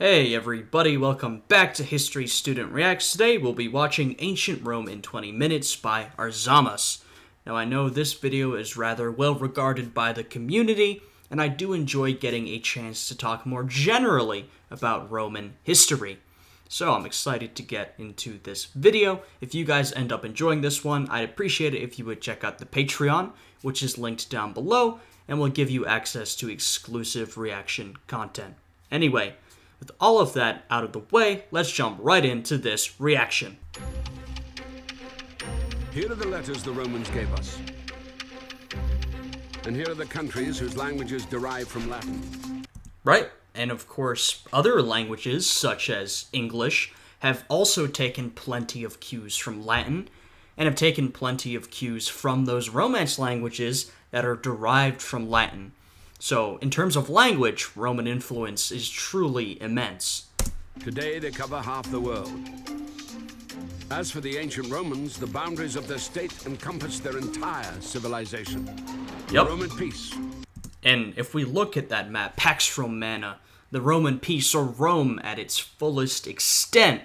Hey everybody, welcome back to History Student Reacts. Today we'll be watching Ancient Rome in 20 Minutes by Arzamas. Now I know this video is rather well regarded by the community, and I do enjoy getting a chance to talk more generally about Roman history. So I'm excited to get into this video. If you guys end up enjoying this one, I'd appreciate it if you would check out the Patreon, which is linked down below, and will give you access to exclusive reaction content. Anyway, with all of that out of the way, let's jump right into this reaction. Here are the letters the Romans gave us. And here are the countries whose languages derive from Latin. Right, and of course, other languages, such as English, have also taken plenty of cues from Latin, and have taken plenty of cues from those Romance languages that are derived from Latin. So, in terms of language, Roman influence is truly immense. Today they cover half the world. As for the ancient Romans, the boundaries of their state encompassed their entire civilization. Yep. Roman peace. And if we look at that map, Pax Romana, the Roman peace, or Rome at its fullest extent,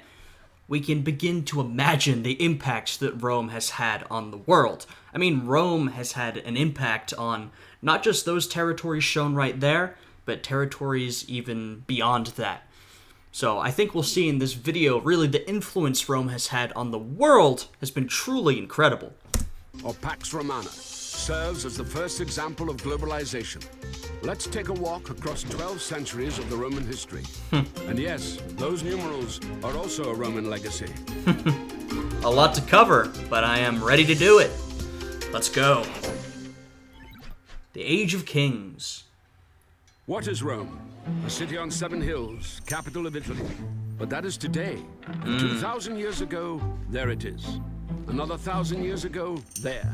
we can begin to imagine the impact that Rome has had on the world. I mean, Rome has had an impact on not just those territories shown right there, but territories even beyond that. So I think we'll see in this video, really the influence Rome has had on the world has been truly incredible. Or Pax Romana serves as the first example of globalization. Let's take a walk across 12 centuries of the Roman history. And yes, those numerals are also a Roman legacy. A lot to cover, but I am ready to do it. Let's go. The Age of Kings. What is Rome? A city on 7 hills, capital of Italy. But that is today. 2,000 years ago, there it is. Another 1,000 years ago, there.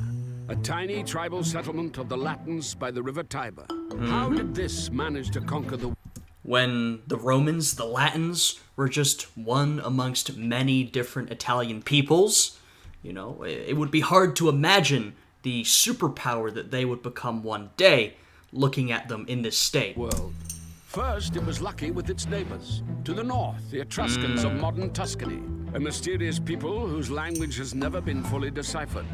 A tiny tribal settlement of the Latins by the river Tiber. How did this manage to conquer the... When the Romans, the Latins, were just one amongst many different Italian peoples, you know, it would be hard to imagine the superpower that they would become one day, looking at them in this state. World. First, it was lucky with its neighbors. To the north, the Etruscans of modern Tuscany, a mysterious people whose language has never been fully deciphered.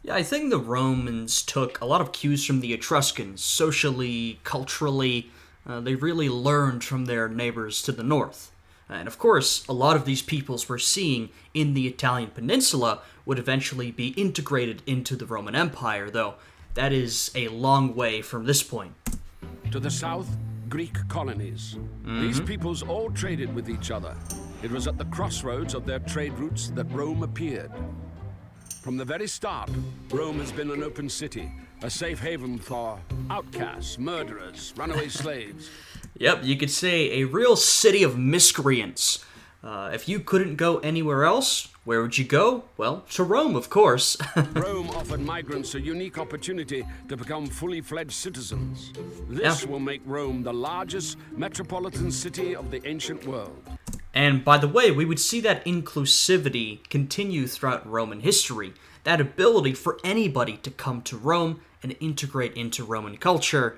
Yeah, I think the Romans took a lot of cues from the Etruscans, socially, culturally. They really learned from their neighbors to the north. And of course, a lot of these peoples we're seeing in the Italian peninsula would eventually be integrated into the Roman Empire, though that is a long way from this point. To the south, Greek colonies. These peoples all traded with each other. It was at the crossroads of their trade routes that Rome appeared. From the very start, Rome has been an open city, a safe haven for outcasts, murderers, runaway slaves. Yep, you could say a real city of miscreants. If you couldn't go anywhere else, where would you go? Well, to Rome, of course. Rome offered migrants a unique opportunity to become fully fledged citizens. This will make Rome the largest metropolitan city of the ancient world. And by the way, we would see that inclusivity continue throughout Roman history. That ability for anybody to come to Rome and integrate into Roman culture.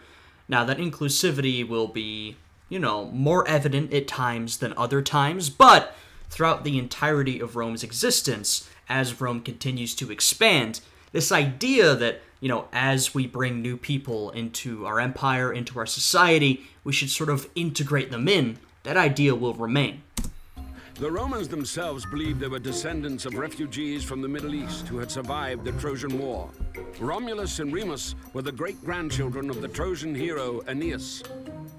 Now, that inclusivity will be, you know, more evident at times than other times, but throughout the entirety of Rome's existence, as Rome continues to expand, this idea that, you know, as we bring new people into our empire, into our society, we should sort of integrate them in, that idea will remain. The Romans themselves believed they were descendants of refugees from the Middle East who had survived the Trojan War. Romulus and Remus were the great-grandchildren of the Trojan hero Aeneas.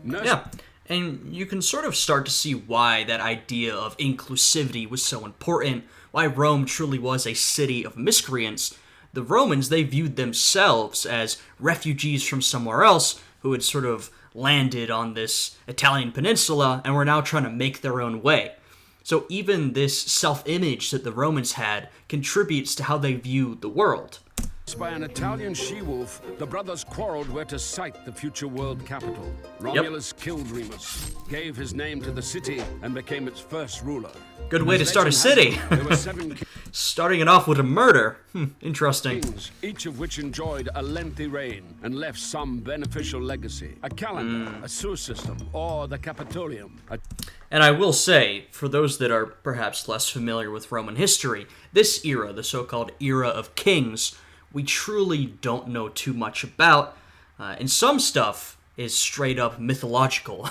Yeah, and you can sort of start to see why that idea of inclusivity was so important, why Rome truly was a city of miscreants. The Romans, they viewed themselves as refugees from somewhere else who had sort of landed on this Italian peninsula and were now trying to make their own way. So even this self-image that the Romans had contributes to how they view the world. Once by an Italian she-wolf, the brothers quarreled where to site the future world capital. Romulus killed Remus, gave his name to the city, and became its first ruler. Good way to start a city. There were 7 Starting it off with a murder. Interesting. kings, each of which enjoyed a lengthy reign and left some beneficial legacy. A calendar, a sewer system, or the Capitolium. And I will say, for those that are perhaps less familiar with Roman history, this era, the so-called era of kings, we truly don't know too much about. And some stuff is straight up mythological.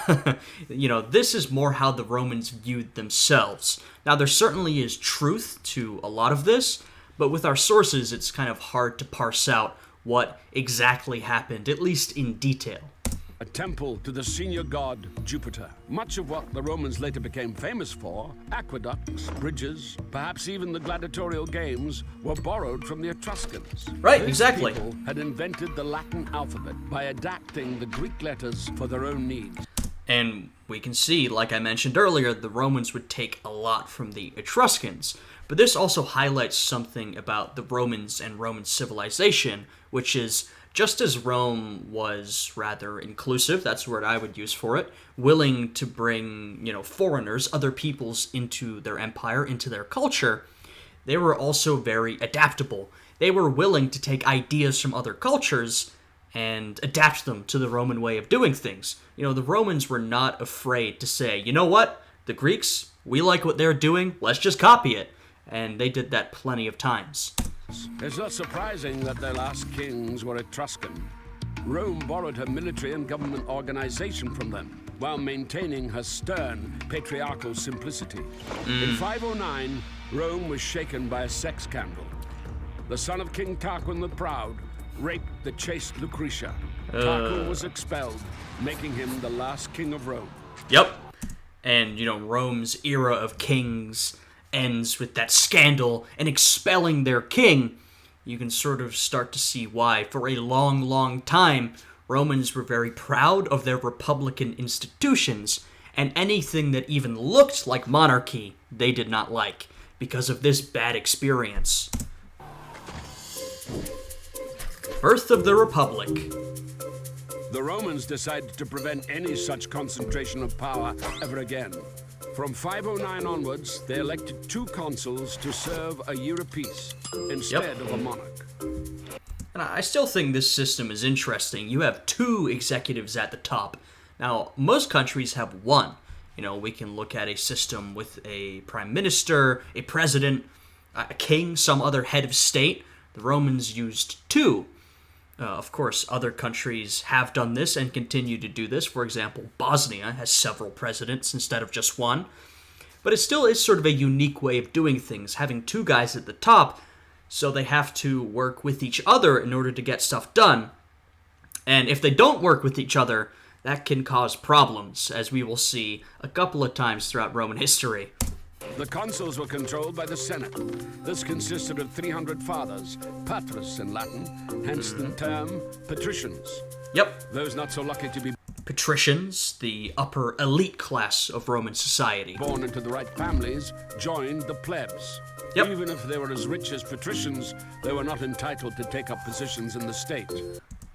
This is more how the Romans viewed themselves. Now, there certainly is truth to a lot of this, but with our sources, it's kind of hard to parse out what exactly happened, at least in detail. A temple to the senior god, Jupiter. Much of what the Romans later became famous for, aqueducts, bridges, perhaps even the gladiatorial games, were borrowed from the Etruscans. Right, These exactly. people had invented the Latin alphabet by adapting the Greek letters for their own needs. And we can see, like I mentioned earlier, the Romans would take a lot from the Etruscans. But this also highlights something about the Romans and Roman civilization, which is just as Rome was rather inclusive, that's the word I would use for it, willing to bring, foreigners, other peoples into their empire, into their culture, they were also very adaptable. They were willing to take ideas from other cultures and adapt them to the Roman way of doing things. The Romans were not afraid to say, you know what, the Greeks, we like what they're doing, let's just copy it. And they did that plenty of times. It's not surprising that their last kings were Etruscan. Rome borrowed her military and government organization from them, while maintaining her stern, patriarchal simplicity. In 509, Rome was shaken by a sex scandal. The son of King Tarquin the Proud raped the chaste Lucretia. Tarquin was expelled, making him the last king of Rome. Yep. And, Rome's era of kings ends with that scandal and expelling their king. You can sort of start to see why. For a long, long time, Romans were very proud of their republican institutions, and anything that even looked like monarchy, they did not like, because of this bad experience. Birth of the Republic. The Romans decided to prevent any such concentration of power ever again. From 509 onwards, they elected 2 consuls to serve a year apiece, instead of a monarch. And I still think this system is interesting. You have 2 executives at the top. Now, most countries have 1. We can look at a system with a prime minister, a president, a king, some other head of state. The Romans used 2. Of course, other countries have done this and continue to do this. For example, Bosnia has several presidents instead of just 1. But it still is sort of a unique way of doing things, having 2 guys at the top, so they have to work with each other in order to get stuff done. And if they don't work with each other, that can cause problems, as we will see a couple of times throughout Roman history. The consuls were controlled by the Senate. This consisted of 300 fathers, patres in Latin, hence the term patricians. Yep. Those not so lucky to be Patricians, the upper elite class of Roman society. born into the right families, joined the plebs. Yep. Even if they were as rich as patricians, they were not entitled to take up positions in the state.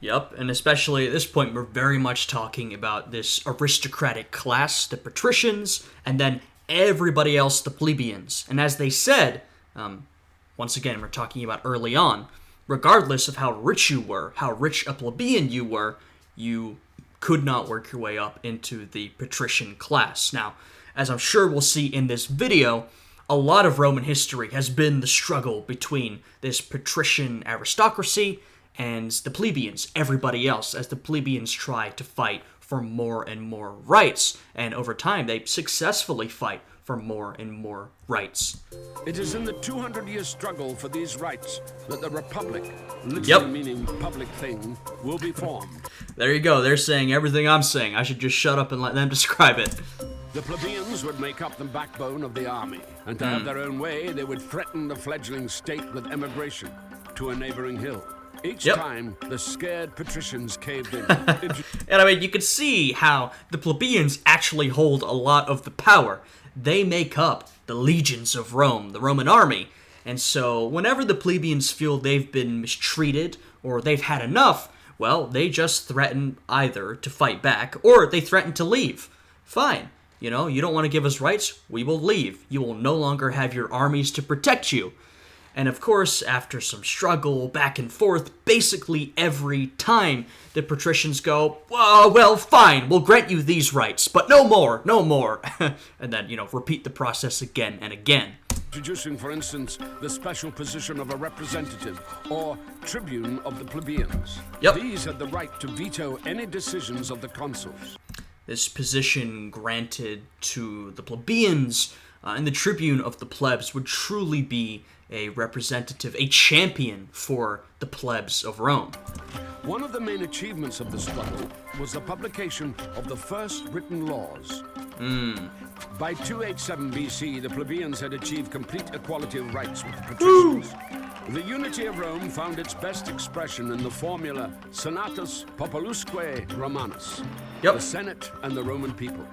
Yep, and especially at this point, we're very much talking about this aristocratic class, the patricians, and then everybody else, the plebeians. And as they said, once again, we're talking about early on, regardless of how rich you were, how rich a plebeian you were, you could not work your way up into the patrician class. Now, as I'm sure we'll see in this video, a lot of Roman history has been the struggle between this patrician aristocracy and the plebeians, everybody else, as the plebeians try to fight for more and more rights. And over time, they successfully fight for more and more rights. It is in the 200-year struggle for these rights that the Republic, literally meaning public thing, will be formed. There you go. They're saying everything I'm saying. I should just shut up and let them describe it. The plebeians would make up the backbone of the army, and to have their own way, they would threaten the fledgling state with emigration to a neighboring hill. Each time, the scared patricians caved in. And I mean, you can see how the plebeians actually hold a lot of the power. They make up the legions of Rome, the Roman army, And so whenever the plebeians feel they've been mistreated or they've had enough, well, they just threaten either to fight back or they threaten to leave. Fine. You know, you don't want to give us rights? We will leave. You will no longer have your armies to protect you. And of course, after some struggle back and forth, basically every time the patricians go, well, fine, we'll grant you these rights, but no more, no more. And then, repeat the process again and again. Introducing, for instance, the special position of a representative or tribune of the plebeians. Yep. These had the right to veto any decisions of the consuls. This position granted to the plebeians and the tribune of the plebs would truly be a representative, a champion for the plebs of Rome. One of the main achievements of the struggle was the publication of the first written laws. By 287 BC, the plebeians had achieved complete equality of rights with the patricians. The unity of Rome found its best expression in the formula Senatus Populusque Romanus, the Senate and the Roman people.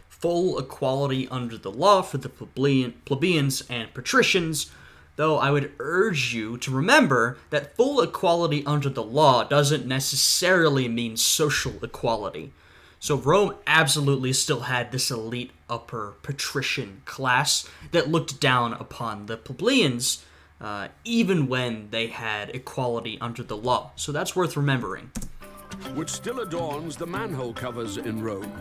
Full equality under the law for the plebeians and patricians, though I would urge you to remember that full equality under the law doesn't necessarily mean social equality. So Rome absolutely still had this elite upper patrician class that looked down upon the plebeians, even when they had equality under the law. So that's worth remembering. Which still adorns the manhole covers in Rome.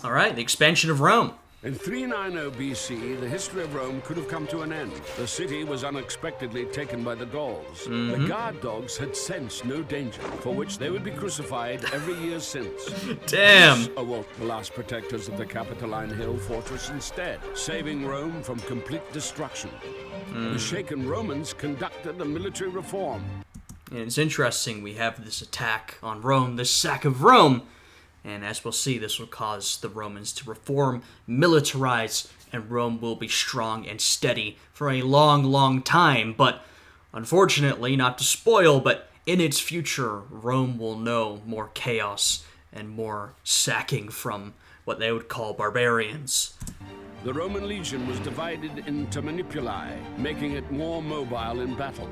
All right, the expansion of Rome. In 390 BC, the history of Rome could have come to an end. The city was unexpectedly taken by the Gauls. The guard dogs had sensed no danger, for which they would be crucified every year since. Damn! This awoke the last protectors of the Capitoline Hill fortress instead, saving Rome from complete destruction. The shaken Romans conducted a military reform. And it's interesting, we have this attack on Rome, this sack of Rome, and as we'll see, this will cause the Romans to reform, militarize, and Rome will be strong and steady for a long, long time. But unfortunately, not to spoil, but in its future, Rome will know more chaos and more sacking from what they would call barbarians. The Roman legion was divided into manipuli, making it more mobile in battle.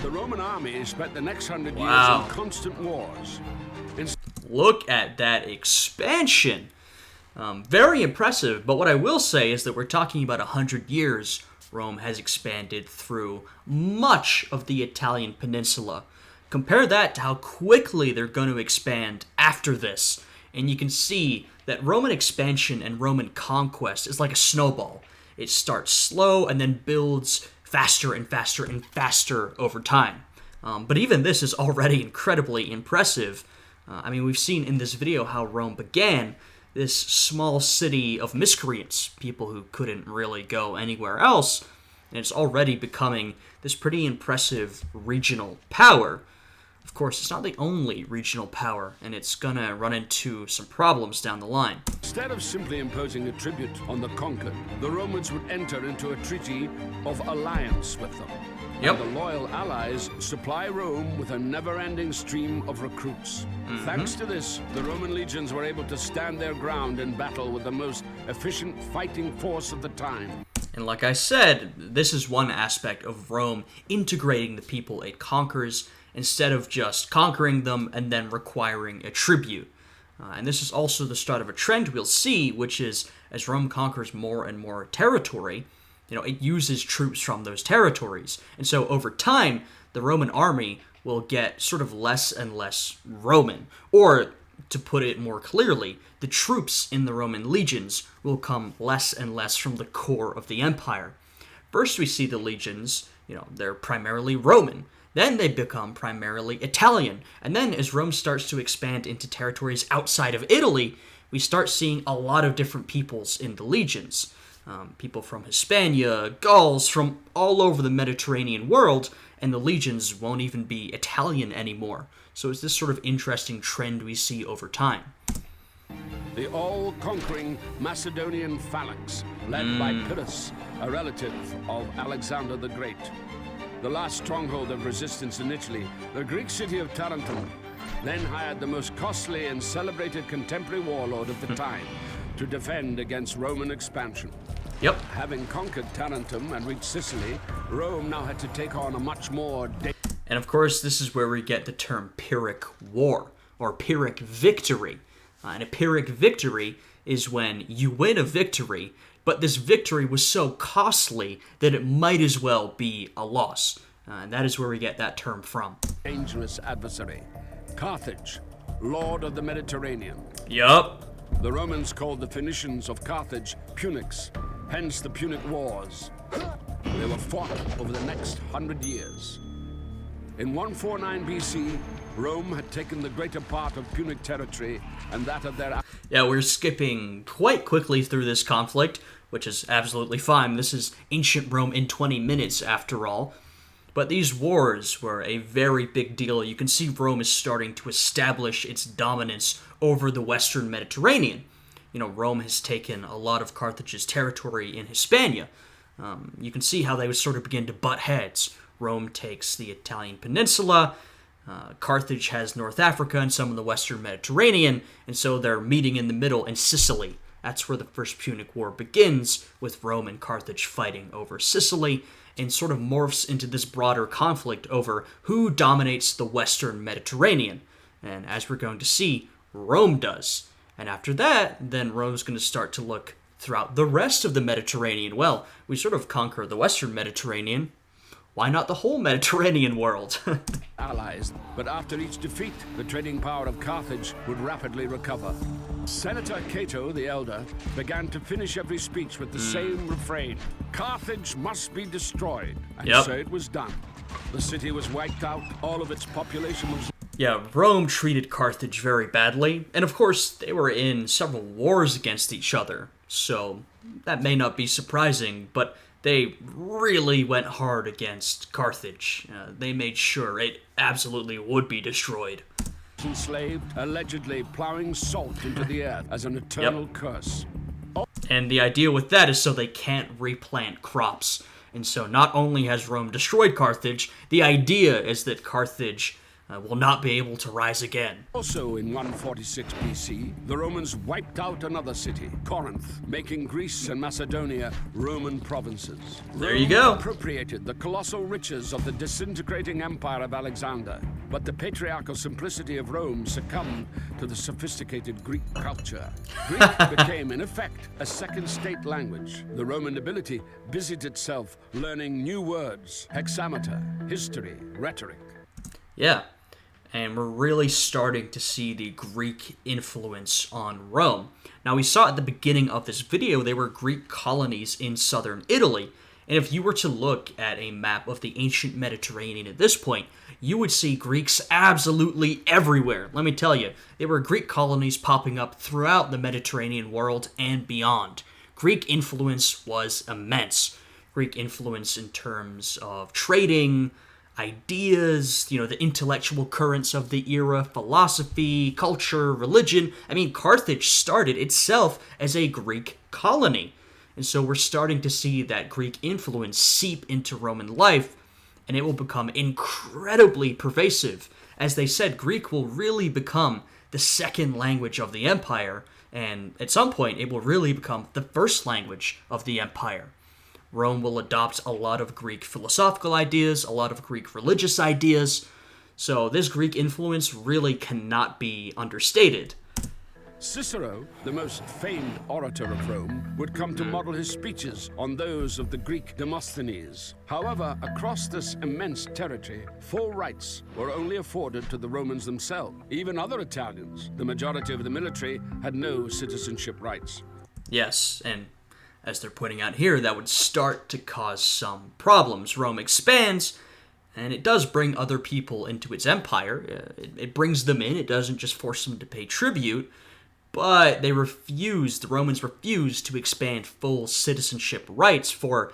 The Roman army spent the next 100 years in constant wars. Look at that expansion. Very impressive, but what I will say is that we're talking about 100 years Rome has expanded through much of the Italian peninsula. Compare that to how quickly they're going to expand after this, and you can see that Roman expansion and Roman conquest is like a snowball. It starts slow and then builds faster and faster and faster over time. But even this is already incredibly impressive. We've seen in this video how Rome began, this small city of miscreants, people who couldn't really go anywhere else, and it's already becoming this pretty impressive regional power. Of course, it's not the only regional power, and it's gonna run into some problems down the line. Instead of simply imposing a tribute on the conquered, the Romans would enter into a treaty of alliance with them. And the loyal allies supply Rome with a never-ending stream of recruits. Thanks to this, the Roman legions were able to stand their ground in battle with the most efficient fighting force of the time. And like I said, this is one aspect of Rome integrating the people it conquers instead of just conquering them and then requiring a tribute. And this is also the start of a trend we'll see, which is as Rome conquers more and more territory, it uses troops from those territories. And so over time, the Roman army will get sort of less and less Roman. Or, to put it more clearly, the troops in the Roman legions will come less and less from the core of the empire. First we see the legions, they're primarily Roman. Then they become primarily Italian. And then as Rome starts to expand into territories outside of Italy, we start seeing a lot of different peoples in the legions. People from Hispania, Gauls, from all over the Mediterranean world, and the legions won't even be Italian anymore. So it's this sort of interesting trend we see over time. The all-conquering Macedonian phalanx, led by Pyrrhus, a relative of Alexander the Great. The last stronghold of resistance in Italy, the Greek city of Tarentum, then hired the most costly and celebrated contemporary warlord of the time to defend against Roman expansion. Yep. Having conquered Tarentum and reached Sicily, Rome now had to take on a much more And of course, this is where we get the term Pyrrhic War, or Pyrrhic victory. And a Pyrrhic victory is when you win a victory, but this victory was so costly that it might as well be a loss. And that is where we get that term from. dangerous adversary. Carthage, lord of the Mediterranean. Yup. The Romans called the Phoenicians of Carthage Punics, hence the Punic Wars. They were fought over the next 100 years. In 149 BC, Rome had taken the greater part of Punic territory and that of their... Yeah, we're skipping quite quickly through this conflict, which is absolutely fine. This is ancient Rome in 20 minutes, after all. But these wars were a very big deal. You can see Rome is starting to establish its dominance over the Western Mediterranean. You know, Rome has taken a lot of Carthage's territory in Hispania. You can see how they would sort of begin to butt heads. Rome takes the Italian peninsula, Carthage has North Africa and some of the Western Mediterranean, and so they're meeting in the middle in Sicily. That's where the First Punic War begins, with Rome and Carthage fighting over Sicily, and sort of morphs into this broader conflict over who dominates the Western Mediterranean. And as we're going to see, Rome does. And after that, then Rome's going to start to look throughout the rest of the Mediterranean. Well, we sort of conquer the Western Mediterranean. Why not the whole Mediterranean world? allies, but after each defeat, the trading power of Carthage would rapidly recover. Senator Cato the Elder began to finish every speech with the same refrain: Carthage must be destroyed. And so it was done. The city was wiped out, all of its population was... Yeah, Rome treated Carthage very badly, and of course they were in several wars against each other, so that may not be surprising, but they really went hard against Carthage. They made sure it absolutely would be destroyed. Enslaved, allegedly plowing salt into the earth as an eternal curse. And the idea with that is so they can't replant crops. And so not only has Rome destroyed Carthage, the idea is that Carthage will not be able to rise again. Also in 146 BC, the Romans wiped out another city, Corinth, making Greece and Macedonia Roman provinces. There you go. Rome appropriated the colossal riches of the disintegrating empire of Alexander, but the patriarchal simplicity of Rome succumbed to the sophisticated Greek culture. Greek became, in effect, a second state language. The Roman nobility busied itself learning new words, hexameter, history, rhetoric. Yeah. And we're really starting to see the Greek influence on Rome. Now, we saw at the beginning of this video, there were Greek colonies in southern Italy. And if you were to look at a map of the ancient Mediterranean at this point, you would see Greeks absolutely everywhere. Let me tell you, there were Greek colonies popping up throughout the Mediterranean world and beyond. Greek influence was immense. Greek influence in terms of trading, ideas, the intellectual currents of the era, philosophy, culture, religion. I mean, Carthage started itself as a Greek colony. And so we're starting to see that Greek influence seep into Roman life, and it will become incredibly pervasive. As they said, Greek will really become the second language of the empire, and at some point it will really become the first language of the empire. Rome will adopt a lot of Greek philosophical ideas, a lot of Greek religious ideas, so this Greek influence really cannot be understated. Cicero, the most famed orator of Rome, would come to model his speeches on those of the Greek Demosthenes. However, across this immense territory, full rights were only afforded to the Romans themselves. Even other Italians, the majority of the military, had no citizenship rights. Yes, and as they're pointing out here, that would start to cause some problems. Rome expands, and it does bring other people into its empire. It brings them in. It doesn't just force them to pay tribute, but the Romans refused to expand full citizenship rights for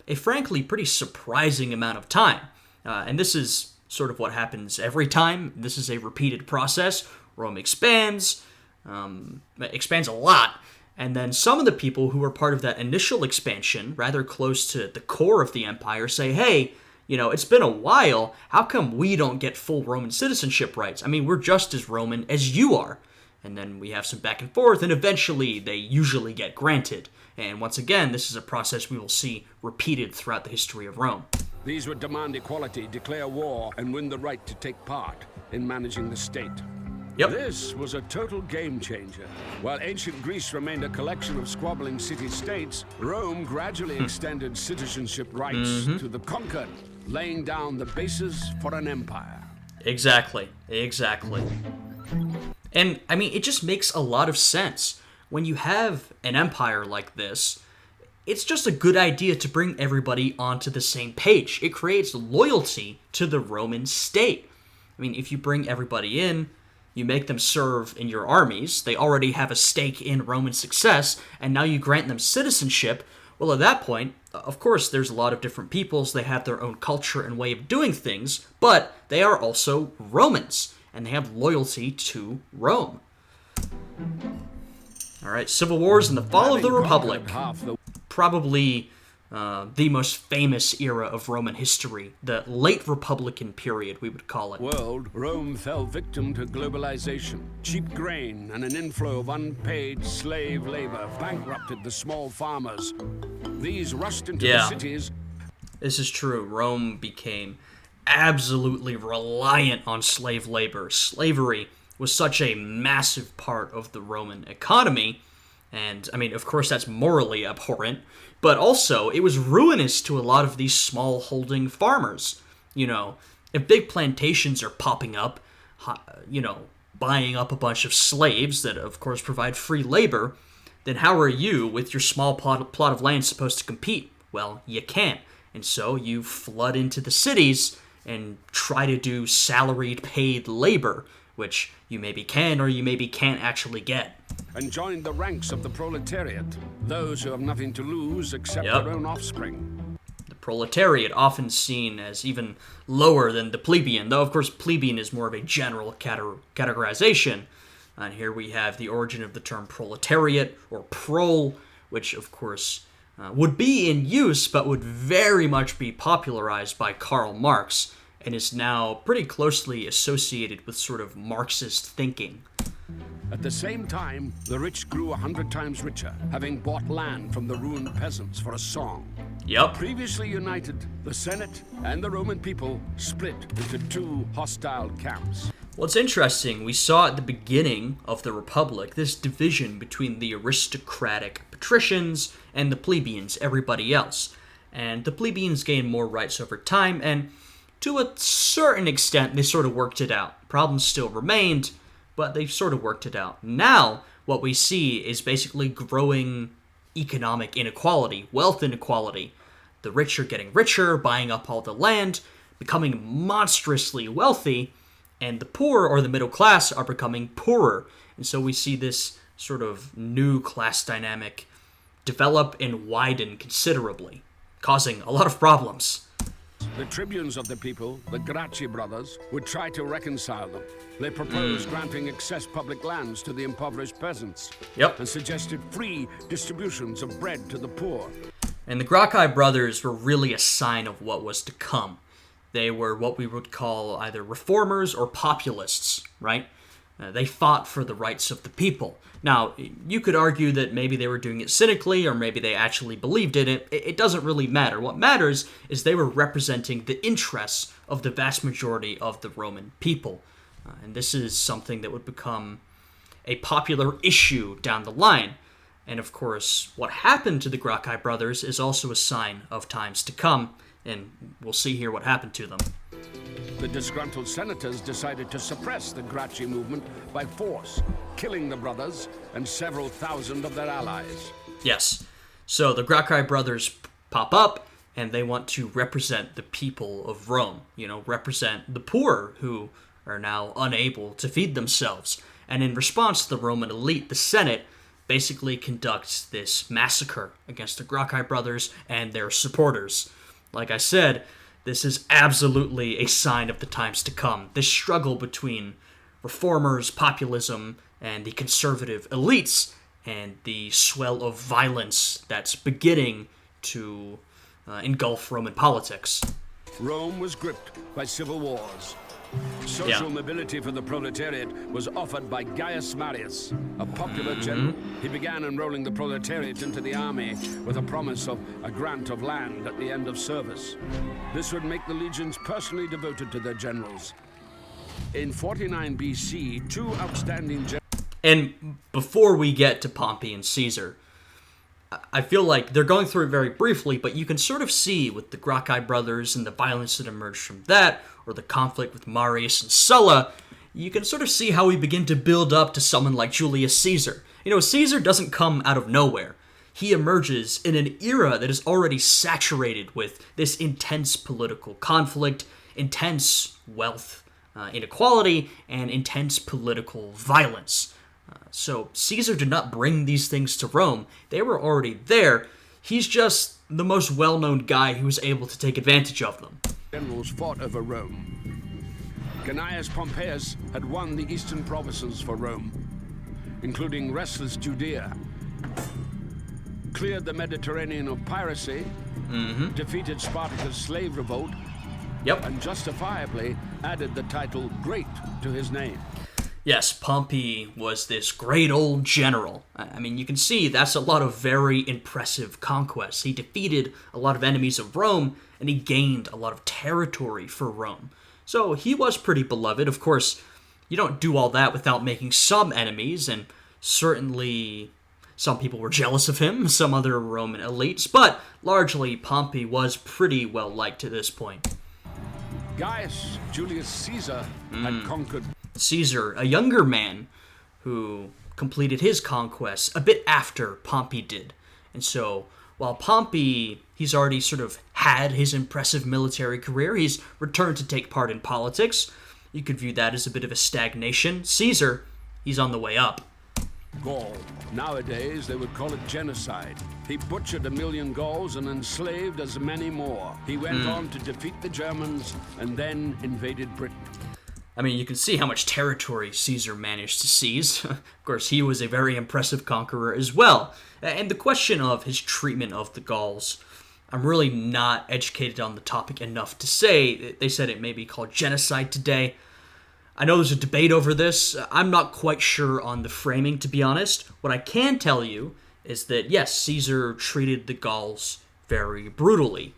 a frankly pretty surprising amount of time. And this is sort of what happens every time. This is a repeated process. Rome expands a lot. And then some of the people who were part of that initial expansion, rather close to the core of the empire, say, hey, it's been a while. How come we don't get full Roman citizenship rights? I mean, we're just as Roman as you are. and then we have some back and forth, and eventually they usually get granted. And once again, this is a process we will see repeated throughout the history of Rome. These would demand equality, declare war, and win the right to take part in managing the state. Yep. This was a total game changer. While ancient Greece remained a collection of squabbling city-states, Rome gradually extended citizenship rights to the conquered, laying down the basis for an empire. Exactly. And, I mean, it just makes a lot of sense. When you have an empire like this, it's just a good idea to bring everybody onto the same page. It creates loyalty to the Roman state. I mean, if you bring everybody in, you make them serve in your armies, they already have a stake in Roman success, and now you grant them citizenship. Well, at that point, of course, there's a lot of different peoples, they have their own culture and way of doing things, but they are also Romans, and they have loyalty to Rome. Alright, civil wars and the fall of the Republic. Probably the most famous era of Roman history, the late Republican period, we would call it. Rome fell victim to globalization. Cheap grain and an inflow of unpaid slave labor bankrupted the small farmers. These rushed into the cities. This is true. Rome became absolutely reliant on slave labor. Slavery was such a massive part of the Roman economy, and, I mean, of course that's morally abhorrent, but also it was ruinous to a lot of these small-holding farmers. You know, if big plantations are popping up, you know, buying up a bunch of slaves that, of course, provide free labor, then how are you, with your small plot of land, supposed to compete? Well, you can't. And so you flood into the cities and try to do salaried paid labor, which you maybe can or you maybe can't actually get. And joined the ranks of the proletariat, those who have nothing to lose except their own offspring. The proletariat, often seen as even lower than the plebeian, though of course plebeian is more of a general categorization. And here we have the origin of the term proletariat, or prole, which of course would be in use, but would very much be popularized by Karl Marx, and is now pretty closely associated with sort of Marxist thinking. At the same time, the rich grew 100 times richer, having bought land from the ruined peasants for a song. Yep. Previously united, the Senate and the Roman people split into two hostile camps. Well, it's interesting. We saw at the beginning of the Republic this division between the aristocratic patricians and the plebeians, everybody else. And the plebeians gained more rights over time, and to a certain extent, they sort of worked it out. Problems still remained, but they sort of worked it out. Now, what we see is basically growing economic inequality, wealth inequality. The rich are getting richer, buying up all the land, becoming monstrously wealthy, and the poor, or the middle class, are becoming poorer. And so we see this sort of new class dynamic develop and widen considerably, causing a lot of problems. The tribunes of the people, the Grouchy Brothers, would try to reconcile them. They proposed granting excess public lands to the impoverished peasants. And suggested free distributions of bread to the poor. And the Grouchy Brothers were really a sign of what was to come. They were what we would call either reformers or populists, right? They fought for the rights of the people. Now, you could argue that maybe they were doing it cynically, or maybe they actually believed in it. It doesn't really matter. What matters is they were representing the interests of the vast majority of the Roman people. And this is something that would become a popular issue down the line. And of course, what happened to the Grouchy Brothers is also a sign of times to come, and we'll see here what happened to them. The disgruntled senators decided to suppress the Grouchy movement by force, killing the brothers and several thousand of their allies. Yes. So the Grouchy Brothers pop up, and they want to represent the people of Rome. You know, represent the poor who are now unable to feed themselves. And in response, the Roman elite, the Senate, basically conducts this massacre against the Grouchy Brothers and their supporters. Like I said, this is absolutely a sign of the times to come. This struggle between reformers, populism, and the conservative elites, and the swell of violence that's beginning to engulf Roman politics. Rome was gripped by civil wars. Social mobility for the proletariat was offered by Gaius Marius, a popular general. He began enrolling the proletariat into the army with a promise of a grant of land at the end of service. This would make the legions personally devoted to their generals. In 49 BC, two outstanding generals... And before we get to Pompey and Caesar, I feel like they're going through it very briefly, but you can sort of see with the Grouchy Brothers and the violence that emerged from that, or the conflict with Marius and Sulla, you can sort of see how we begin to build up to someone like Julius Caesar. You know, Caesar doesn't come out of nowhere. He emerges in an era that is already saturated with this intense political conflict, intense wealth inequality, and intense political violence. So Caesar did not bring these things to Rome. They were already there. He's just the most well-known guy who was able to take advantage of them. Generals fought over Rome. Gnaeus Pompeius had won the eastern provinces for Rome, including restless Judea, cleared the Mediterranean of piracy, defeated Spartacus' slave revolt, and justifiably added the title Great to his name. Yes, Pompey was this great old general. I mean, you can see that's a lot of very impressive conquests. He defeated a lot of enemies of Rome, and he gained a lot of territory for Rome. So he was pretty beloved. Of course, you don't do all that without making some enemies, and certainly some people were jealous of him, some other Roman elites, but largely Pompey was pretty well liked to this point. Gaius Julius Caesar had conquered... Caesar, a younger man who completed his conquests a bit after Pompey did. And so, while Pompey, he's already sort of had his impressive military career, he's returned to take part in politics. You could view that as a bit of a stagnation. Caesar, he's on the way up. Gaul. Nowadays, they would call it genocide. He butchered 1 million Gauls and enslaved as many more. He went on to defeat the Germans and then invaded Britain. I mean, you can see how much territory Caesar managed to seize. Of course, he was a very impressive conqueror as well. And the question of his treatment of the Gauls, I'm really not educated on the topic enough to say. They said it may be called genocide today. I know there's a debate over this. I'm not quite sure on the framing, to be honest. What I can tell you is that, yes, Caesar treated the Gauls very brutally,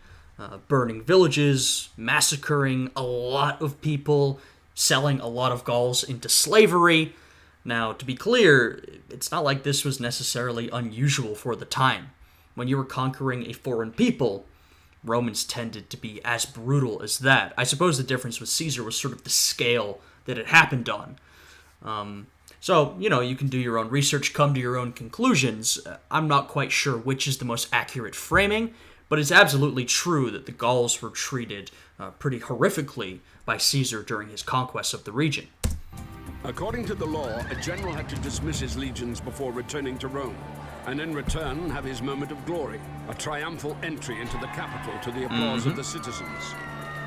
burning villages, massacring a lot of people, selling a lot of Gauls into slavery. Now, to be clear, it's not like this was necessarily unusual for the time. When you were conquering a foreign people, Romans tended to be as brutal as that. I suppose the difference with Caesar was sort of the scale that it happened on. So, you know, you can do your own research, come to your own conclusions. I'm not quite sure which is the most accurate framing, but it's absolutely true that the Gauls were treated pretty horrifically by Caesar during his conquest of the region. According to the law, a general had to dismiss his legions before returning to Rome, and in return have his moment of glory, a triumphal entry into the capital to the applause of the citizens.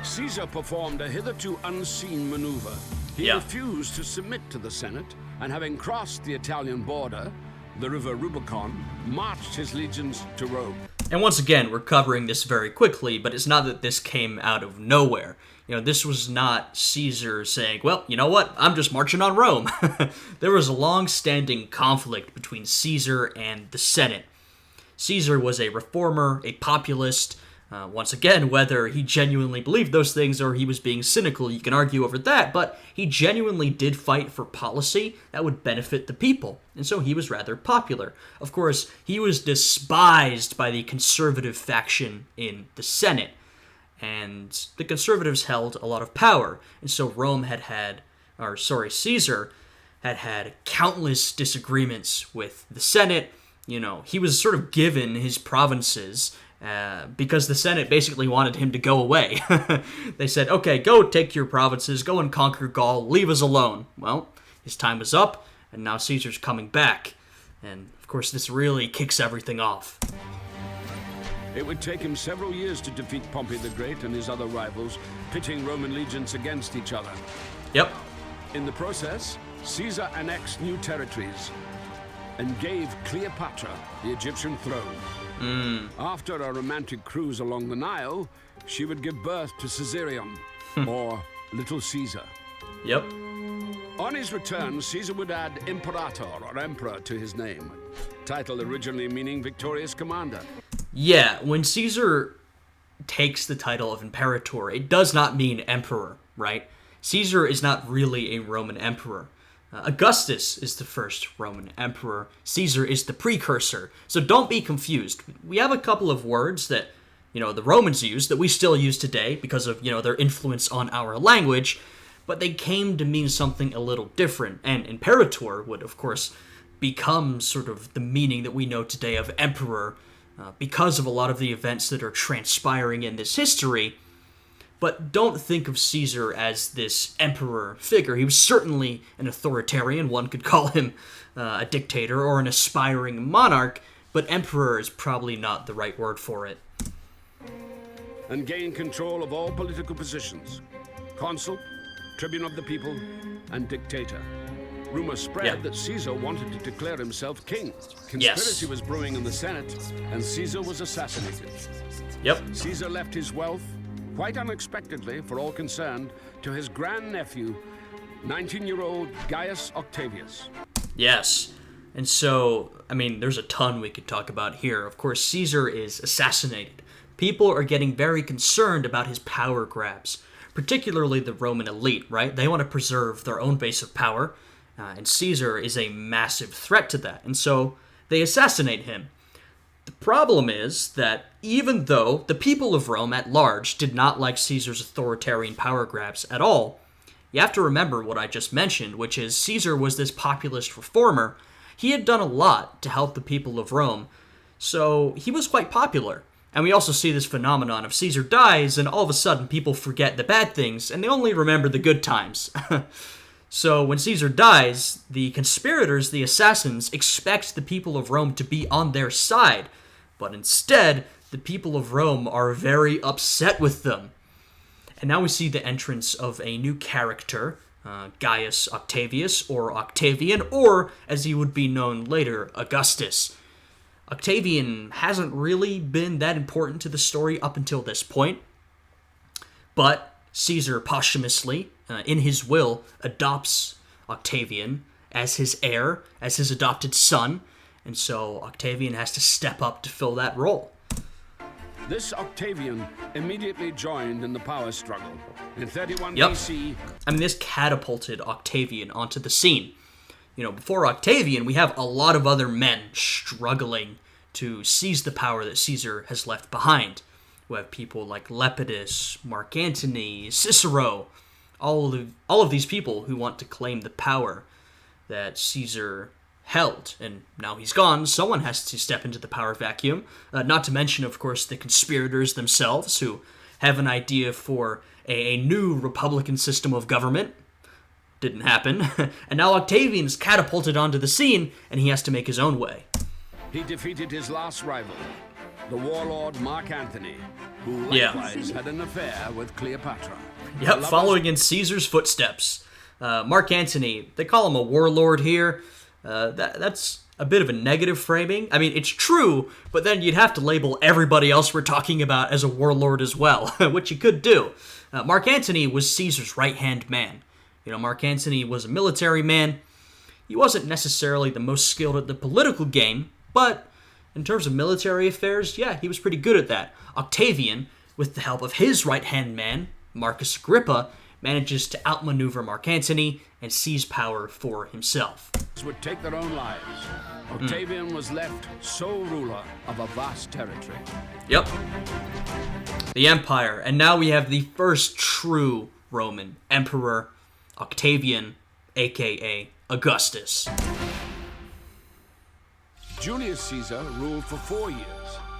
Caesar performed a hitherto unseen maneuver. He refused to submit to the Senate, and having crossed the Italian border, the river Rubicon, marched his legions to Rome. And once again, we're covering this very quickly, but it's not that this came out of nowhere. You know, this was not Caesar saying, well, you know what, I'm just marching on Rome. There was a long-standing conflict between Caesar and the Senate. Caesar was a reformer, a populist. Once again, whether he genuinely believed those things or he was being cynical, you can argue over that, but he genuinely did fight for policy that would benefit the people, and so he was rather popular. Of course, he was despised by the conservative faction in the Senate, and the conservatives held a lot of power, and so Caesar had countless disagreements with the Senate. You know, he was sort of given his provinces because the Senate basically wanted him to go away. They said, okay, go take your provinces, go and conquer Gaul, leave us alone. Well, his time was up, and now Caesar's coming back. And, of course, this really kicks everything off. It would take him several years to defeat Pompey the Great and his other rivals, pitting Roman legions against each other. Yep. In the process, Caesar annexed new territories and gave Cleopatra the Egyptian throne. After a romantic cruise along the Nile, she would give birth to Caesarion, or Little Caesar. Yep. On his return, Caesar would add imperator or emperor to his name, title originally meaning victorious commander. Yeah, when Caesar takes the title of imperator, it does not mean emperor, right? Caesar is not really a Roman emperor. Augustus is the first Roman emperor. Caesar is the precursor. So don't be confused. We have a couple of words that, the Romans used that we still use today because of, their influence on our language, but they came to mean something a little different. And imperator would, of course, become sort of the meaning that we know today of emperor because of a lot of the events that are transpiring in this history. But don't think of Caesar as this emperor figure. He was certainly an authoritarian. One could call him a dictator or an aspiring monarch, but emperor is probably not the right word for it. And gain control of all political positions. Consul, tribune of the people, and dictator. Rumors spread that Caesar wanted to declare himself king. Conspiracy was brewing in the Senate, and Caesar was assassinated. Yep. Caesar left his wealth, quite unexpectedly for all concerned, to his grandnephew, 19-year-old Gaius Octavius. Yes. And so, there's a ton we could talk about here. Of course, Caesar is assassinated. People are getting very concerned about his power grabs, particularly the Roman elite, right? They want to preserve their own base of power, and Caesar is a massive threat to that. And so they assassinate him. The problem is that even though the people of Rome at large did not like Caesar's authoritarian power grabs at all, you have to remember what I just mentioned, which is Caesar was this populist reformer. He had done a lot to help the people of Rome, so he was quite popular. And we also see this phenomenon of Caesar dies, and all of a sudden people forget the bad things, and they only remember the good times. So when Caesar dies, the conspirators, the assassins, expect the people of Rome to be on their side. But instead, the people of Rome are very upset with them. And now we see the entrance of a new character, Gaius Octavius, or Octavian, or, as he would be known later, Augustus. Octavian hasn't really been that important to the story up until this point, but Caesar posthumously, in his will, adopts Octavian as his heir, as his adopted son, and so Octavian has to step up to fill that role. This Octavian immediately joined in the power struggle. In 31 Yep. BC... This catapulted Octavian onto the scene. Before Octavian, we have a lot of other men struggling to seize the power that Caesar has left behind. We have people like Lepidus, Mark Antony, Cicero, all of these people who want to claim the power that Caesar held. And now he's gone, someone has to step into the power vacuum. Not to mention, of course, the conspirators themselves, who have an idea for a new republican system of government. Didn't happen. And now Octavian is catapulted onto the scene, and he has to make his own way. He defeated his last rival, the warlord Mark Antony, who likewise had an affair with Cleopatra. Yep, following in Caesar's footsteps. Mark Antony, they call him a warlord here. That's a bit of a negative framing. It's true, but then you'd have to label everybody else we're talking about as a warlord as well, which you could do. Mark Antony was Caesar's right-hand man. Mark Antony was a military man. He wasn't necessarily the most skilled at the political game, but in terms of military affairs, yeah, he was pretty good at that. Octavian, with the help of his right-hand man, Marcus Agrippa, manages to outmaneuver Mark Antony and seize power for himself. Would take their own lives. Octavian was left sole ruler of a vast territory. Yep. The empire. And now we have the first true Roman emperor, Octavian, aka Augustus. Julius Caesar ruled for 4 years.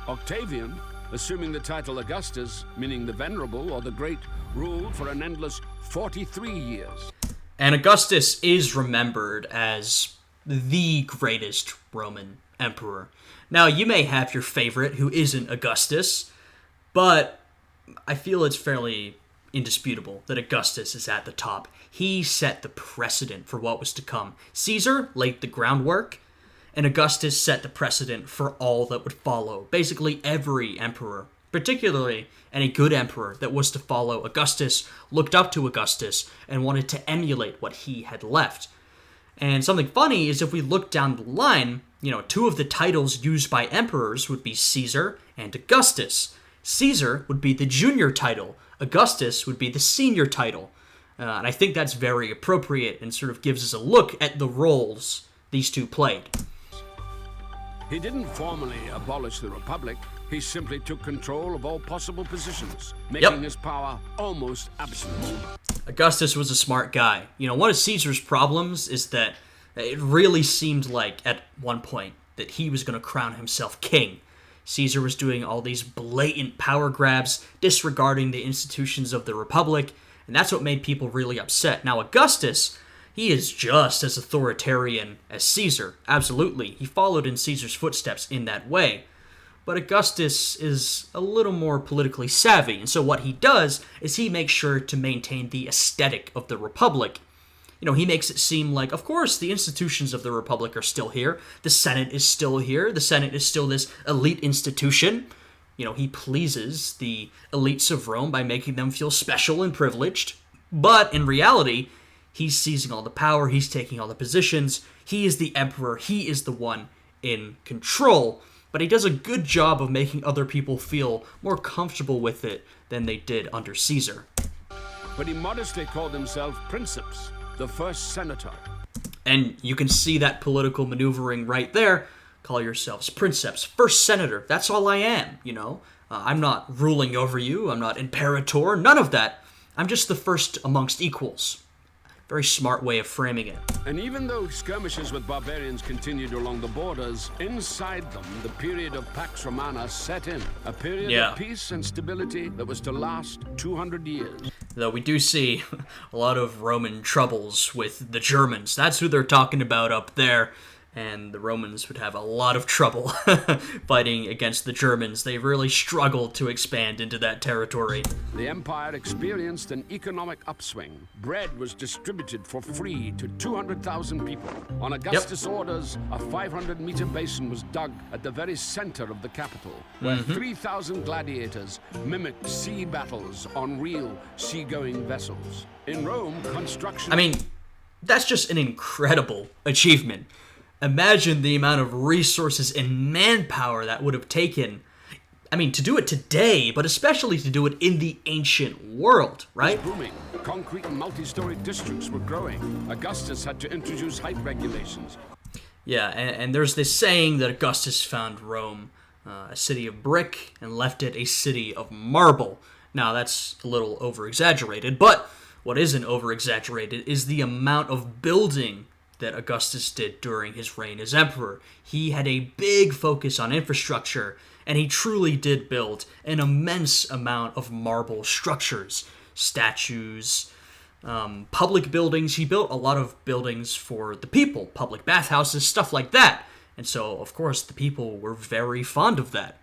Octavian, assuming the title Augustus, meaning the venerable or the great, ruled for an endless 43 years. And Augustus is remembered as the greatest Roman emperor. Now, you may have your favorite who isn't Augustus, but I feel it's fairly indisputable that Augustus is at the top. He set the precedent for what was to come. Caesar laid the groundwork, and Augustus set the precedent for all that would follow. Basically, every emperor, particularly any good emperor that was to follow Augustus, looked up to Augustus, and wanted to emulate what he had left. And something funny is if we look down the line, two of the titles used by emperors would be Caesar and Augustus. Caesar would be the junior title. Augustus would be the senior title. And I think that's very appropriate and sort of gives us a look at the roles these two played. He didn't formally abolish the Republic. He simply took control of all possible positions, making his power almost absolute. Augustus was a smart guy. One of Caesar's problems is that it really seemed like at one point that he was going to crown himself king. Caesar was doing all these blatant power grabs, disregarding the institutions of the Republic, and that's what made people really upset. Now, Augustus, he is just as authoritarian as Caesar. Absolutely. He followed in Caesar's footsteps in that way. But Augustus is a little more politically savvy, and so what he does is he makes sure to maintain the aesthetic of the Republic. He makes it seem like, of course, the institutions of the Republic are still here. The Senate is still here. The Senate is still this elite institution. He pleases the elites of Rome by making them feel special and privileged. But in reality, he's seizing all the power. He's taking all the positions. He is the emperor. He is the one in control. But he does a good job of making other people feel more comfortable with it than they did under Caesar. But he modestly called himself Princeps, the first senator. And you can see that political maneuvering right there. Call yourselves Princeps, first senator. That's all I am, I'm not ruling over you. I'm not imperator. None of that. I'm just the first amongst equals. Very smart way of framing it. And even though skirmishes with barbarians continued along the borders, inside them the period of Pax Romana set in. A period of peace and stability that was to last 200 years. Though we do see a lot of Roman troubles with the Germans. That's who they're talking about up there. And the Romans would have a lot of trouble fighting against the Germans. They really struggled to expand into that territory. The empire experienced an economic upswing. Bread was distributed for free to 200,000 people. On Augustus' orders, a 500-meter basin was dug at the very center of the capital, where 3,000 gladiators mimicked sea battles on real seagoing vessels. In Rome, construction... that's just an incredible achievement. Imagine the amount of resources and manpower that would have taken, to do it today, but especially to do it in the ancient world, right? It was booming. Concrete and multi-story districts were growing. Augustus had to introduce height regulations. Yeah, and there's this saying that Augustus found Rome a city of brick and left it a city of marble. Now, that's a little over-exaggerated, but what isn't over-exaggerated is the amount of building that Augustus did during his reign as emperor. He had a big focus on infrastructure, and he truly did build an immense amount of marble structures, statues, public buildings. He built a lot of buildings for the people, public bathhouses, stuff like that. And so, of course, the people were very fond of that.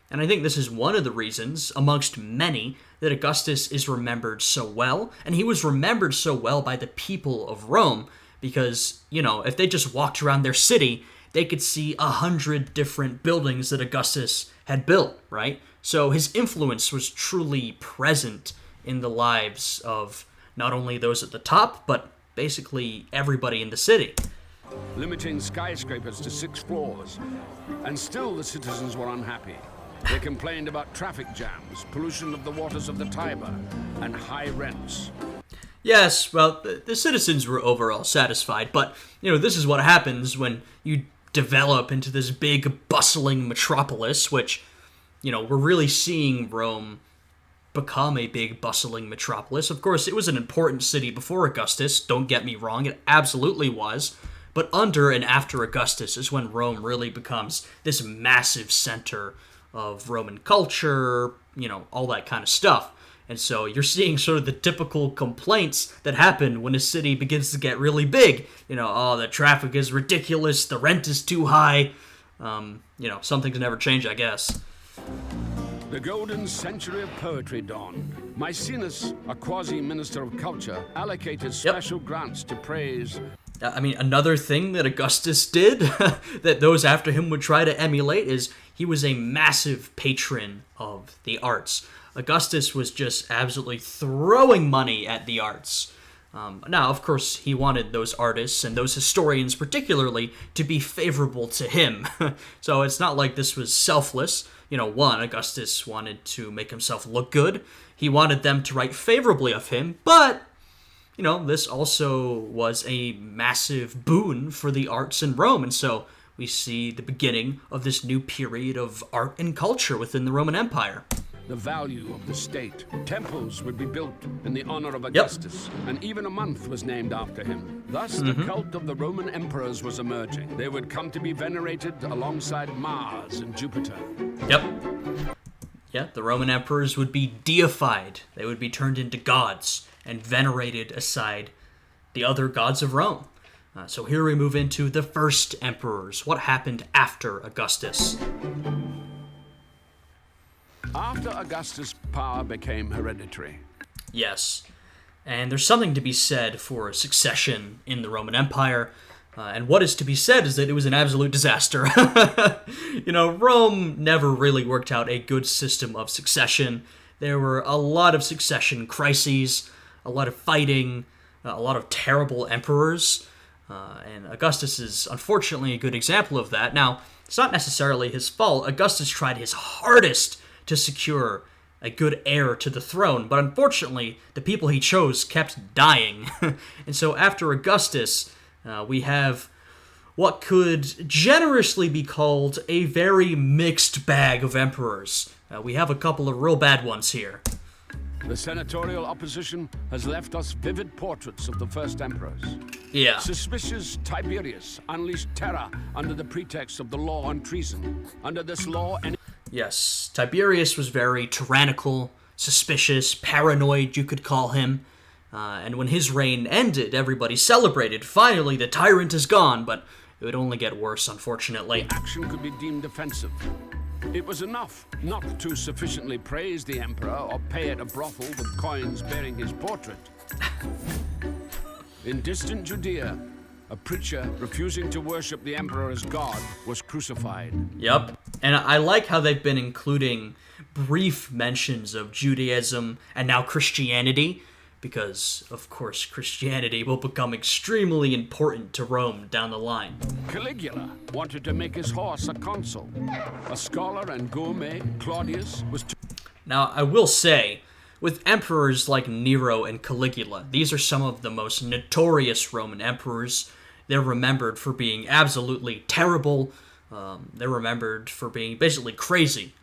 And I think this is one of the reasons, amongst many, that Augustus is remembered so well, and he was remembered so well by the people of Rome, because, if they just walked around their city, they could see 100 different buildings that Augustus had built, right? So his influence was truly present in the lives of not only those at the top, but basically everybody in the city. Limiting skyscrapers to 6 floors, and still the citizens were unhappy. They complained about traffic jams, pollution of the waters of the Tiber, and high rents. Yes, well, the citizens were overall satisfied, but, this is what happens when you develop into this big, bustling metropolis, which, we're really seeing Rome become a big, bustling metropolis. Of course, it was an important city before Augustus, don't get me wrong, it absolutely was, but under and after Augustus is when Rome really becomes this massive center of Roman culture, all that kind of stuff. And so you're seeing sort of the typical complaints that happen when a city begins to get really big. The traffic is ridiculous, the rent is too high. Some things never change, I guess. The golden century of poetry dawned. Maecenas, a quasi-minister of culture, allocated special grants to praise I mean, another thing that Augustus did that those after him would try to emulate is he was a massive patron of the arts. Augustus was just absolutely throwing money at the arts. Now, of course, he wanted those artists and those historians particularly to be favorable to him. So it's not like this was selfless. One, Augustus wanted to make himself look good. He wanted them to write favorably of him, but, this also was a massive boon for the arts in Rome, and so we see the beginning of this new period of art and culture within the Roman Empire. The value of the state. Temples would be built in the honor of Augustus, and even a month was named after him. Thus, the cult of the Roman emperors was emerging. They would come to be venerated alongside Mars and Jupiter. Yep. Yeah, the Roman emperors would be deified. They would be turned into gods and venerated aside the other gods of Rome. So here we move into the first emperors. What happened after Augustus? After Augustus, power became hereditary. Yes. And there's something to be said for succession in the Roman Empire. And what is to be said is that it was an absolute disaster. Rome never really worked out a good system of succession. There were a lot of succession crises, a lot of fighting, a lot of terrible emperors. And Augustus is unfortunately a good example of that. Now, it's not necessarily his fault. Augustus tried his hardest to secure a good heir to the throne, but unfortunately, the people he chose kept dying. And so after Augustus, we have what could generously be called a very mixed bag of emperors. We have a couple of real bad ones here. The senatorial opposition has left us vivid portraits of the first emperors. Yeah. Suspicious Tiberius unleashed terror under the pretext of the law on treason. Under this law, Yes, Tiberius was very tyrannical, suspicious, paranoid, you could call him. And when his reign ended, everybody celebrated. Finally, the tyrant is gone, but it would only get worse, unfortunately. Action could be deemed offensive. It was enough not to sufficiently praise the emperor or pay at a brothel with coins bearing his portrait. In distant Judea, a preacher refusing to worship the emperor as God was crucified. Yep. And I like how they've been including brief mentions of Judaism and now Christianity, because, of course, Christianity will become extremely important to Rome down the line. Caligula wanted to make his horse a consul. A scholar and gourmet, Claudius was... Now, I will say, with emperors like Nero and Caligula, these are some of the most notorious Roman emperors. They're remembered for being absolutely terrible. They're remembered for being basically crazy.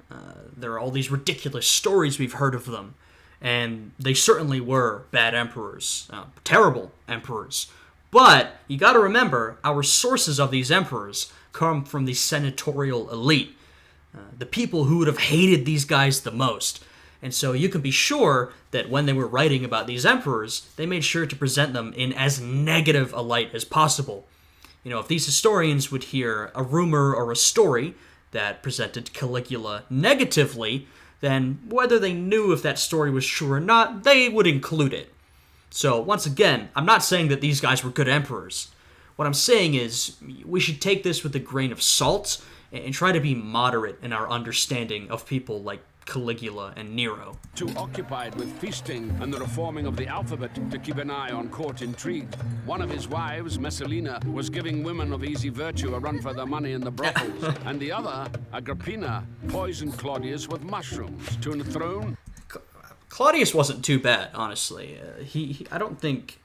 There are all these ridiculous stories we've heard of them. And they certainly were bad emperors, terrible emperors. But you gotta remember, our sources of these emperors come from the senatorial elite, the people who would have hated these guys the most. And so you can be sure that when they were writing about these emperors, they made sure to present them in as negative a light as possible. If these historians would hear a rumor or a story that presented Caligula negatively, then whether they knew if that story was true or not, they would include it. So once again, I'm not saying that these guys were good emperors. What I'm saying is we should take this with a grain of salt and try to be moderate in our understanding of people like Caligula and Nero. Too occupied with feasting and the reforming of the alphabet to keep an eye on court intrigue. One of his wives, Messalina, was giving women of easy virtue a run for their money in the brothels, and the other, Agrippina, poisoned Claudius with mushrooms to enthrone. Claudius wasn't too bad, honestly. I don't think...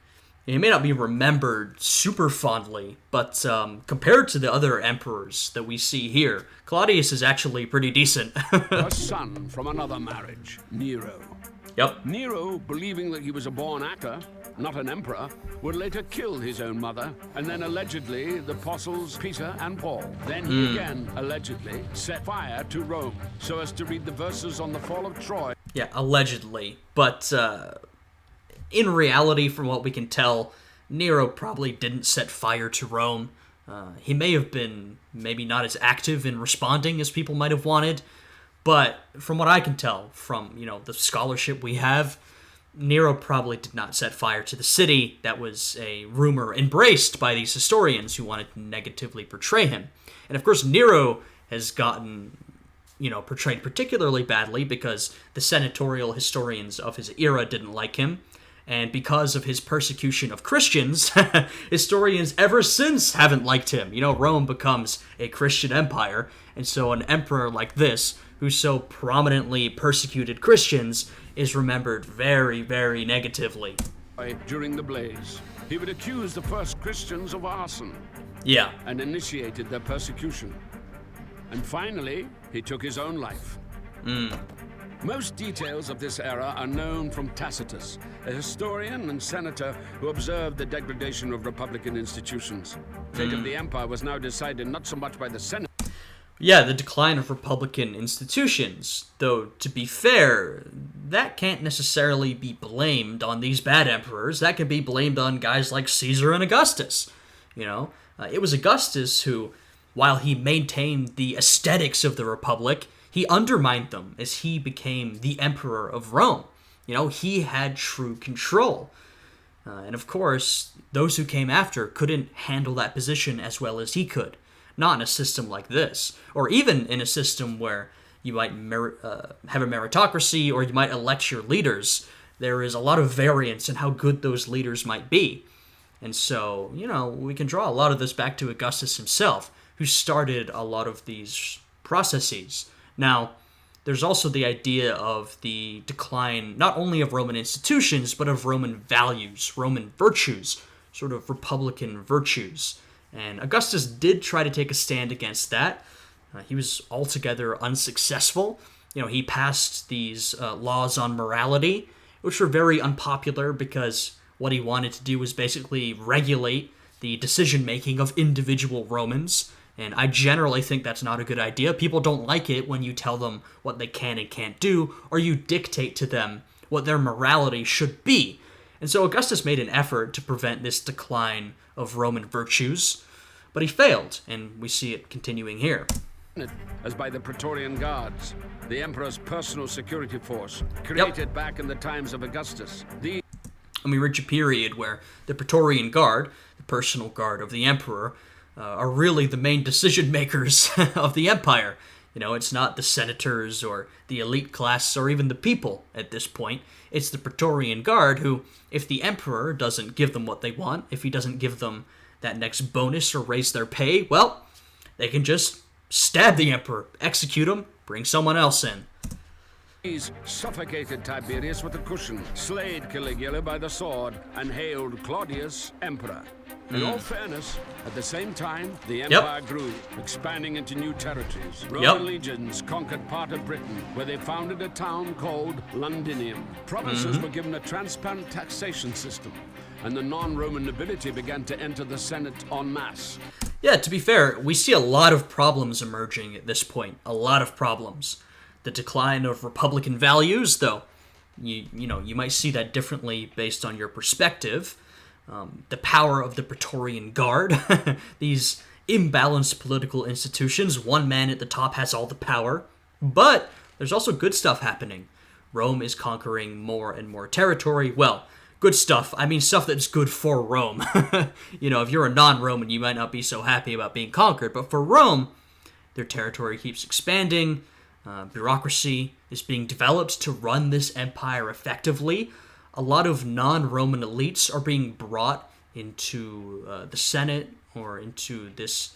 He may not be remembered super fondly, but compared to the other emperors that we see here, Claudius is actually pretty decent. A son from another marriage, Nero. Yep. Nero, believing that he was a born actor, not an emperor, would later kill his own mother, and then allegedly the apostles Peter and Paul. Then he again, allegedly, set fire to Rome, so as to read the verses on the fall of Troy. Yeah, allegedly. But in reality, from what we can tell, Nero probably didn't set fire to Rome. He may have been maybe not as active in responding as people might have wanted, but from what I can tell, from the scholarship we have, Nero probably did not set fire to the city. That was a rumor embraced by these historians who wanted to negatively portray him. And of course, Nero has gotten, portrayed particularly badly because the senatorial historians of his era didn't like him. And because of his persecution of Christians, historians ever since haven't liked him. Rome becomes a Christian empire, and so an emperor like this, who so prominently persecuted Christians, is remembered very, very negatively. During the blaze, he would accuse the first Christians of arson. Yeah. And initiated their persecution. And finally, he took his own life. Most details of this era are known from Tacitus, a historian and senator who observed the degradation of republican institutions. The fate of the empire was now decided not so much by the Senate. Yeah, the decline of republican institutions. Though, to be fair, that can't necessarily be blamed on these bad emperors. That can be blamed on guys like Caesar and Augustus. It was Augustus who, while he maintained the aesthetics of the republic, he undermined them as he became the emperor of Rome. He had true control. And of course, those who came after couldn't handle that position as well as he could. Not in a system like this, or even in a system where you might have a meritocracy or you might elect your leaders. There is a lot of variance in how good those leaders might be. And so, we can draw a lot of this back to Augustus himself, who started a lot of these processes. Now, there's also the idea of the decline not only of Roman institutions, but of Roman values, Roman virtues, sort of republican virtues. And Augustus did try to take a stand against that. He was altogether unsuccessful. He passed these laws on morality, which were very unpopular because what he wanted to do was basically regulate the decision-making of individual Romans. And I generally think that's not a good idea. People don't like it when you tell them what they can and can't do, or you dictate to them what their morality should be. And so Augustus made an effort to prevent this decline of Roman virtues, but he failed, and we see it continuing here. As by the Praetorian Guards, the emperor's personal security force, created back in the times of Augustus. And we reach a period where the Praetorian Guard, the personal guard of the emperor, are really the main decision makers of the empire. It's not the senators or the elite class or even the people at this point. It's the Praetorian Guard who, if the emperor doesn't give them what they want, if he doesn't give them that next bonus or raise their pay, well, they can just stab the emperor, execute him, bring someone else in. These suffocated Tiberius with a cushion, slayed Caligula by the sword, and hailed Claudius emperor. In all fairness, at the same time, the empire grew, expanding into new territories. Roman legions conquered part of Britain, where they founded a town called Londinium. Provinces were given a transparent taxation system, and the non-Roman nobility began to enter the Senate en masse. Yeah, to be fair, we see a lot of problems emerging at this point. A lot of problems. The decline of republican values, though, you might see that differently based on your perspective. The power of the Praetorian Guard, these imbalanced political institutions. One man at the top has all the power. But there's also good stuff happening. Rome is conquering more and more territory. Well, good stuff. I mean stuff that's good for Rome. If you're a non-Roman, you might not be so happy about being conquered. But for Rome, their territory keeps expanding. Bureaucracy is being developed to run this empire effectively. A lot of non-Roman elites are being brought into the Senate or into this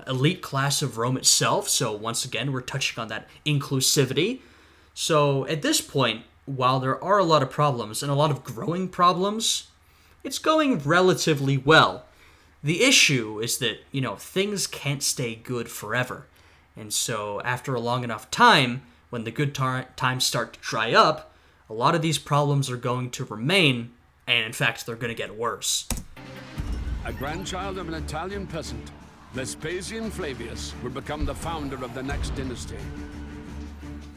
elite class of Rome itself. So once again, we're touching on that inclusivity. So at this point, while there are a lot of problems and a lot of growing problems, it's going relatively well. The issue is that, things can't stay good forever. And so after a long enough time, when the good times start to dry up, a lot of these problems are going to remain, and in fact, they're going to get worse. A grandchild of an Italian peasant, Vespasian Flavius would become the founder of the next dynasty.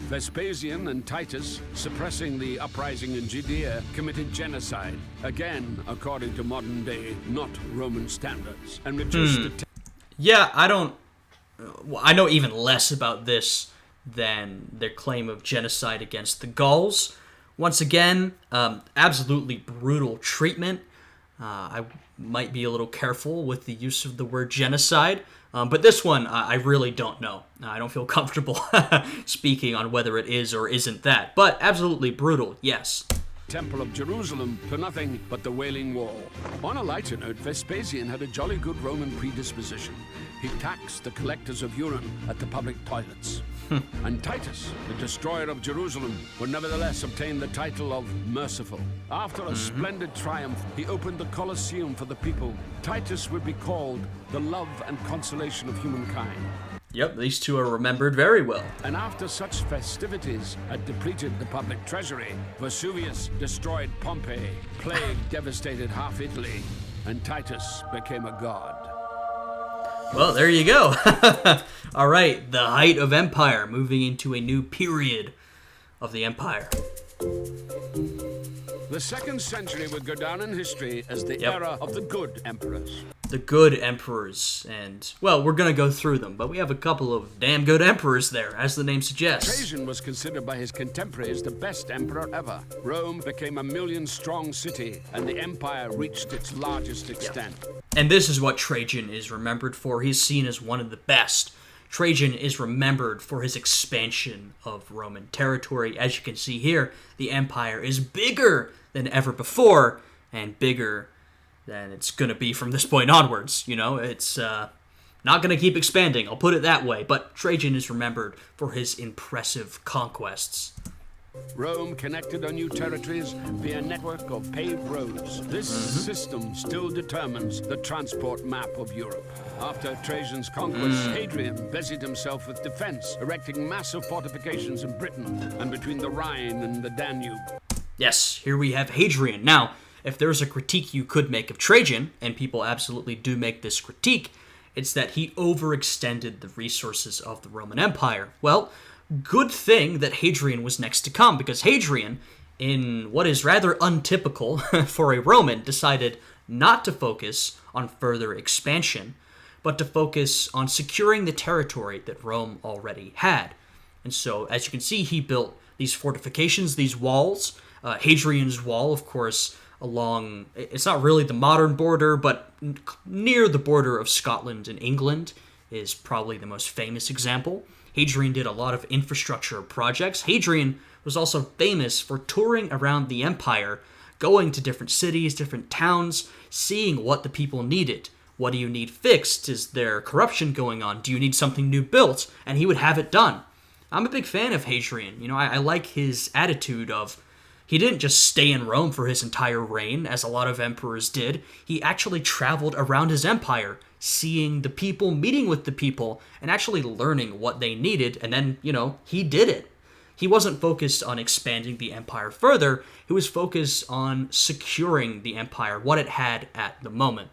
Vespasian and Titus, suppressing the uprising in Judea, committed genocide, again according to modern-day, not Roman standards, and reduced I know even less about this than their claim of genocide against the Gauls, Once again, absolutely brutal treatment. I might be a little careful with the use of the word genocide, but this one I really don't know. I don't feel comfortable speaking on whether it is or isn't that, but absolutely brutal, yes. Temple of Jerusalem to nothing but the Wailing Wall. On a lighter note, Vespasian had a jolly good Roman predisposition. He taxed the collectors of urine at the public toilets. And Titus, the destroyer of Jerusalem, would nevertheless obtain the title of Merciful. After a splendid triumph, he opened the Colosseum for the people. Titus would be called the love and consolation of humankind. Yep, these two are remembered very well. And after such festivities had depleted the public treasury, Vesuvius destroyed Pompeii, plague devastated half Italy, and Titus became a god. Well, there you go. All right, the height of empire, moving into a new period of the empire. The 2nd century would go down in history as the era of the good emperors. The good emperors, and, well, we're going to go through them, but we have a couple of damn good emperors there, as the name suggests. Trajan was considered by his contemporaries the best emperor ever. Rome became a million-strong city, and the empire reached its largest extent. And this is what Trajan is remembered for. He's seen as one of the best. Trajan is remembered for his expansion of Roman territory. As you can see here, the empire is bigger than ever before, and bigger than it's going to be from this point onwards. You know, it's not going to keep expanding, I'll put it that way, but Trajan is remembered for his impressive conquests. Rome connected her new territories via a network of paved roads. This system still determines the transport map of Europe. After Trajan's conquest, Hadrian busied himself with defense, erecting massive fortifications in Britain and between the Rhine and the Danube. Yes, here we have Hadrian. Now, if there's a critique you could make of Trajan, and people absolutely do make this critique, it's that he overextended the resources of the Roman Empire. Well, good thing that Hadrian was next to come, because Hadrian, in what is rather untypical for a Roman, decided not to focus on further expansion, but to focus on securing the territory that Rome already had. And so, as you can see, he built these fortifications, these walls. Hadrian's Wall, of course, along, it's not really the modern border, but near the border of Scotland and England is probably the most famous example. Hadrian did a lot of infrastructure projects. Hadrian was also famous for touring around the empire, going to different cities, different towns, seeing what the people needed. What do you need fixed? Is there corruption going on? Do you need something new built? And he would have it done. I'm a big fan of Hadrian. You know, I like his attitude of, he didn't just stay in Rome for his entire reign, as a lot of emperors did. He actually traveled around his empire, seeing the people, meeting with the people, and actually learning what they needed, and then, you know, he did it. He wasn't focused on expanding the empire further, he was focused on securing the empire, what it had at the moment.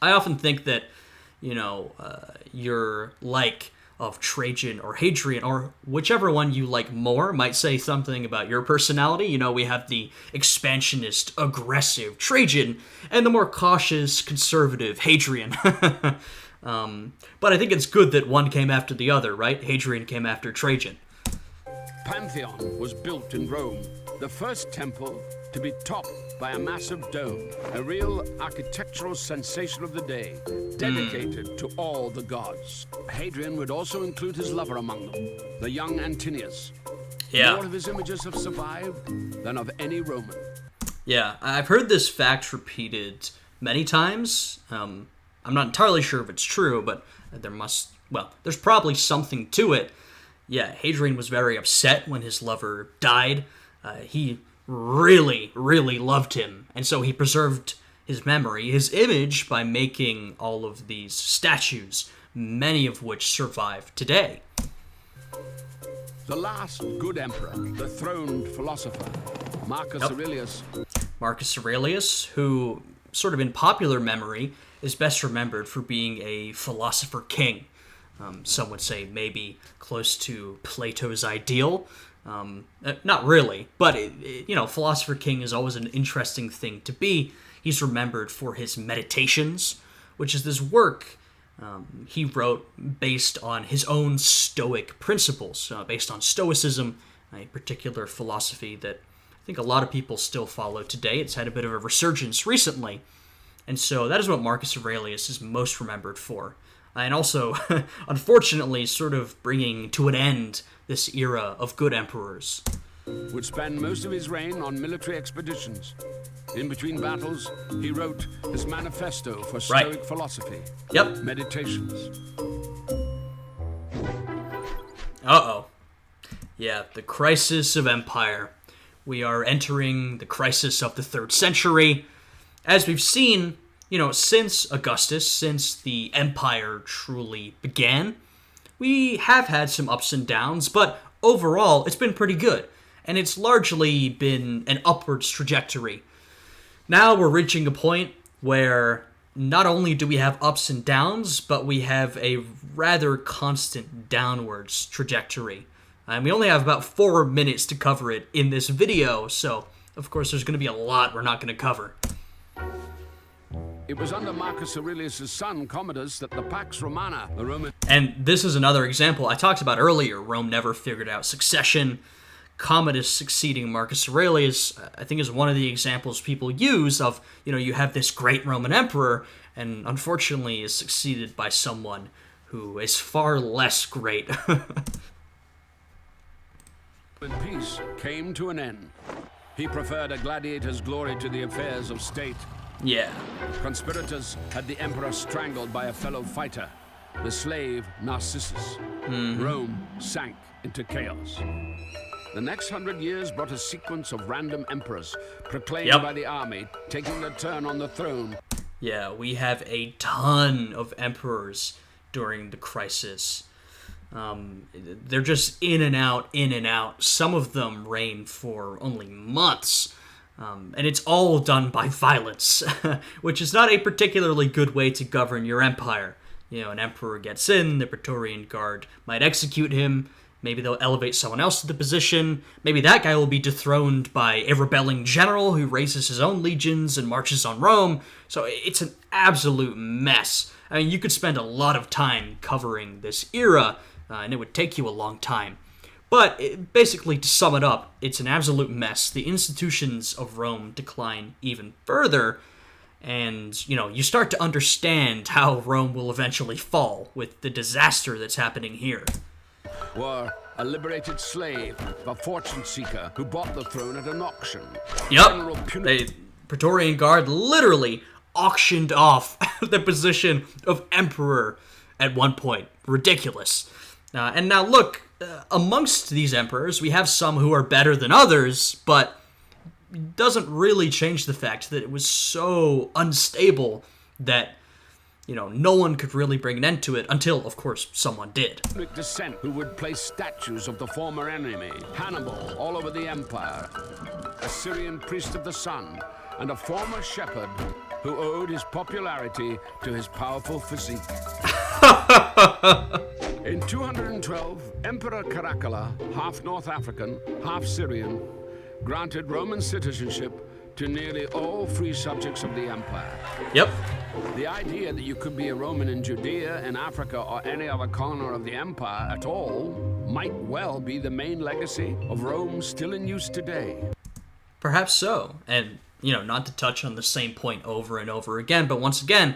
I often think that, you know, your like of Trajan or Hadrian, or whichever one you like more, might say something about your personality. You know, we have the expansionist, aggressive Trajan, and the more cautious, conservative Hadrian. But I think it's good that one came after the other, right? Hadrian came after Trajan. Pantheon was built in Rome, the first temple to be topped by a massive dome, a real architectural sensation of the day, dedicated to all the gods. Hadrian would also include his lover among them, the young Antinius. Yeah. More of his images have survived than of any Roman. Yeah, I've heard this fact repeated many times. I'm not entirely sure if it's true, but there's probably something to it. Yeah, Hadrian was very upset when his lover died. He really, really loved him, and so he preserved his memory, his image, by making all of these statues, many of which survive today. The last good emperor, the throned philosopher, Marcus Aurelius. Marcus Aurelius, who, sort of in popular memory, is best remembered for being a philosopher king. Some would say maybe close to Plato's ideal. Not really, but, philosopher king is always an interesting thing to be. He's remembered for his Meditations, which is this work he wrote based on his own Stoic principles, based on Stoicism, a particular philosophy that think a lot of people still follow today. It's had a bit of a resurgence recently. And so that is what Marcus Aurelius is most remembered for. And also, unfortunately, sort of bringing to an end this era of good emperors. Would spend most of his reign on military expeditions. In between battles, he wrote his manifesto for Stoic philosophy. Yep. Meditations. Uh-oh. Yeah, the crisis of empire. We are entering the crisis of the 3rd century. As we've seen, since Augustus, since the empire truly began, we have had some ups and downs, but overall, it's been pretty good. And it's largely been an upwards trajectory. Now we're reaching a point where not only do we have ups and downs, but we have a rather constant downwards trajectory. And we only have about 4 minutes to cover it in this video, so of course there's going to be a lot we're not going to cover. It was under Marcus Aurelius' son, Commodus, that the Pax Romana, the Roman... And this is another example I talked about earlier. Rome never figured out succession. Commodus succeeding Marcus Aurelius, I think, is one of the examples people use of, you have this great Roman emperor, and unfortunately is succeeded by someone who is far less great. Peace came to an end. He preferred a gladiator's glory to the affairs of state. Yeah. Conspirators had the emperor strangled by a fellow fighter, the slave Narcissus. Rome sank into chaos. The next 100 years brought a sequence of random emperors proclaimed by the army, taking their turn on the throne. Yeah, we have a ton of emperors during the crisis. They're just in and out, in and out. Some of them reign for only months. And it's all done by violence, which is not a particularly good way to govern your empire. An emperor gets in, the Praetorian Guard might execute him. Maybe they'll elevate someone else to the position. Maybe that guy will be dethroned by a rebelling general who raises his own legions and marches on Rome. So it's an absolute mess. I mean, you could spend a lot of time covering this era, and it would take you a long time. But basically, to sum it up, it's an absolute mess. The institutions of Rome decline even further, and, you start to understand how Rome will eventually fall with the disaster that's happening here. Were a liberated slave, a fortune seeker who bought the throne at an auction. Yep, the Praetorian Guard literally auctioned off the position of emperor at one point. Ridiculous. And now look, amongst these emperors, we have some who are better than others, but it doesn't really change the fact that it was so unstable that, no one could really bring an end to it until, of course, someone did. Punic descent who would place statues of the former enemy, Hannibal, all over the empire, a Syrian priest of the sun, and a former shepherd who owed his popularity to his powerful physique. In 212, Emperor Caracalla, half North African, half Syrian, granted Roman citizenship to nearly all free subjects of the empire. Yep. The idea that you could be a Roman in Judea, in Africa, or any other corner of the empire at all might well be the main legacy of Rome still in use today. Perhaps so. And, not to touch on the same point over and over again, but once again,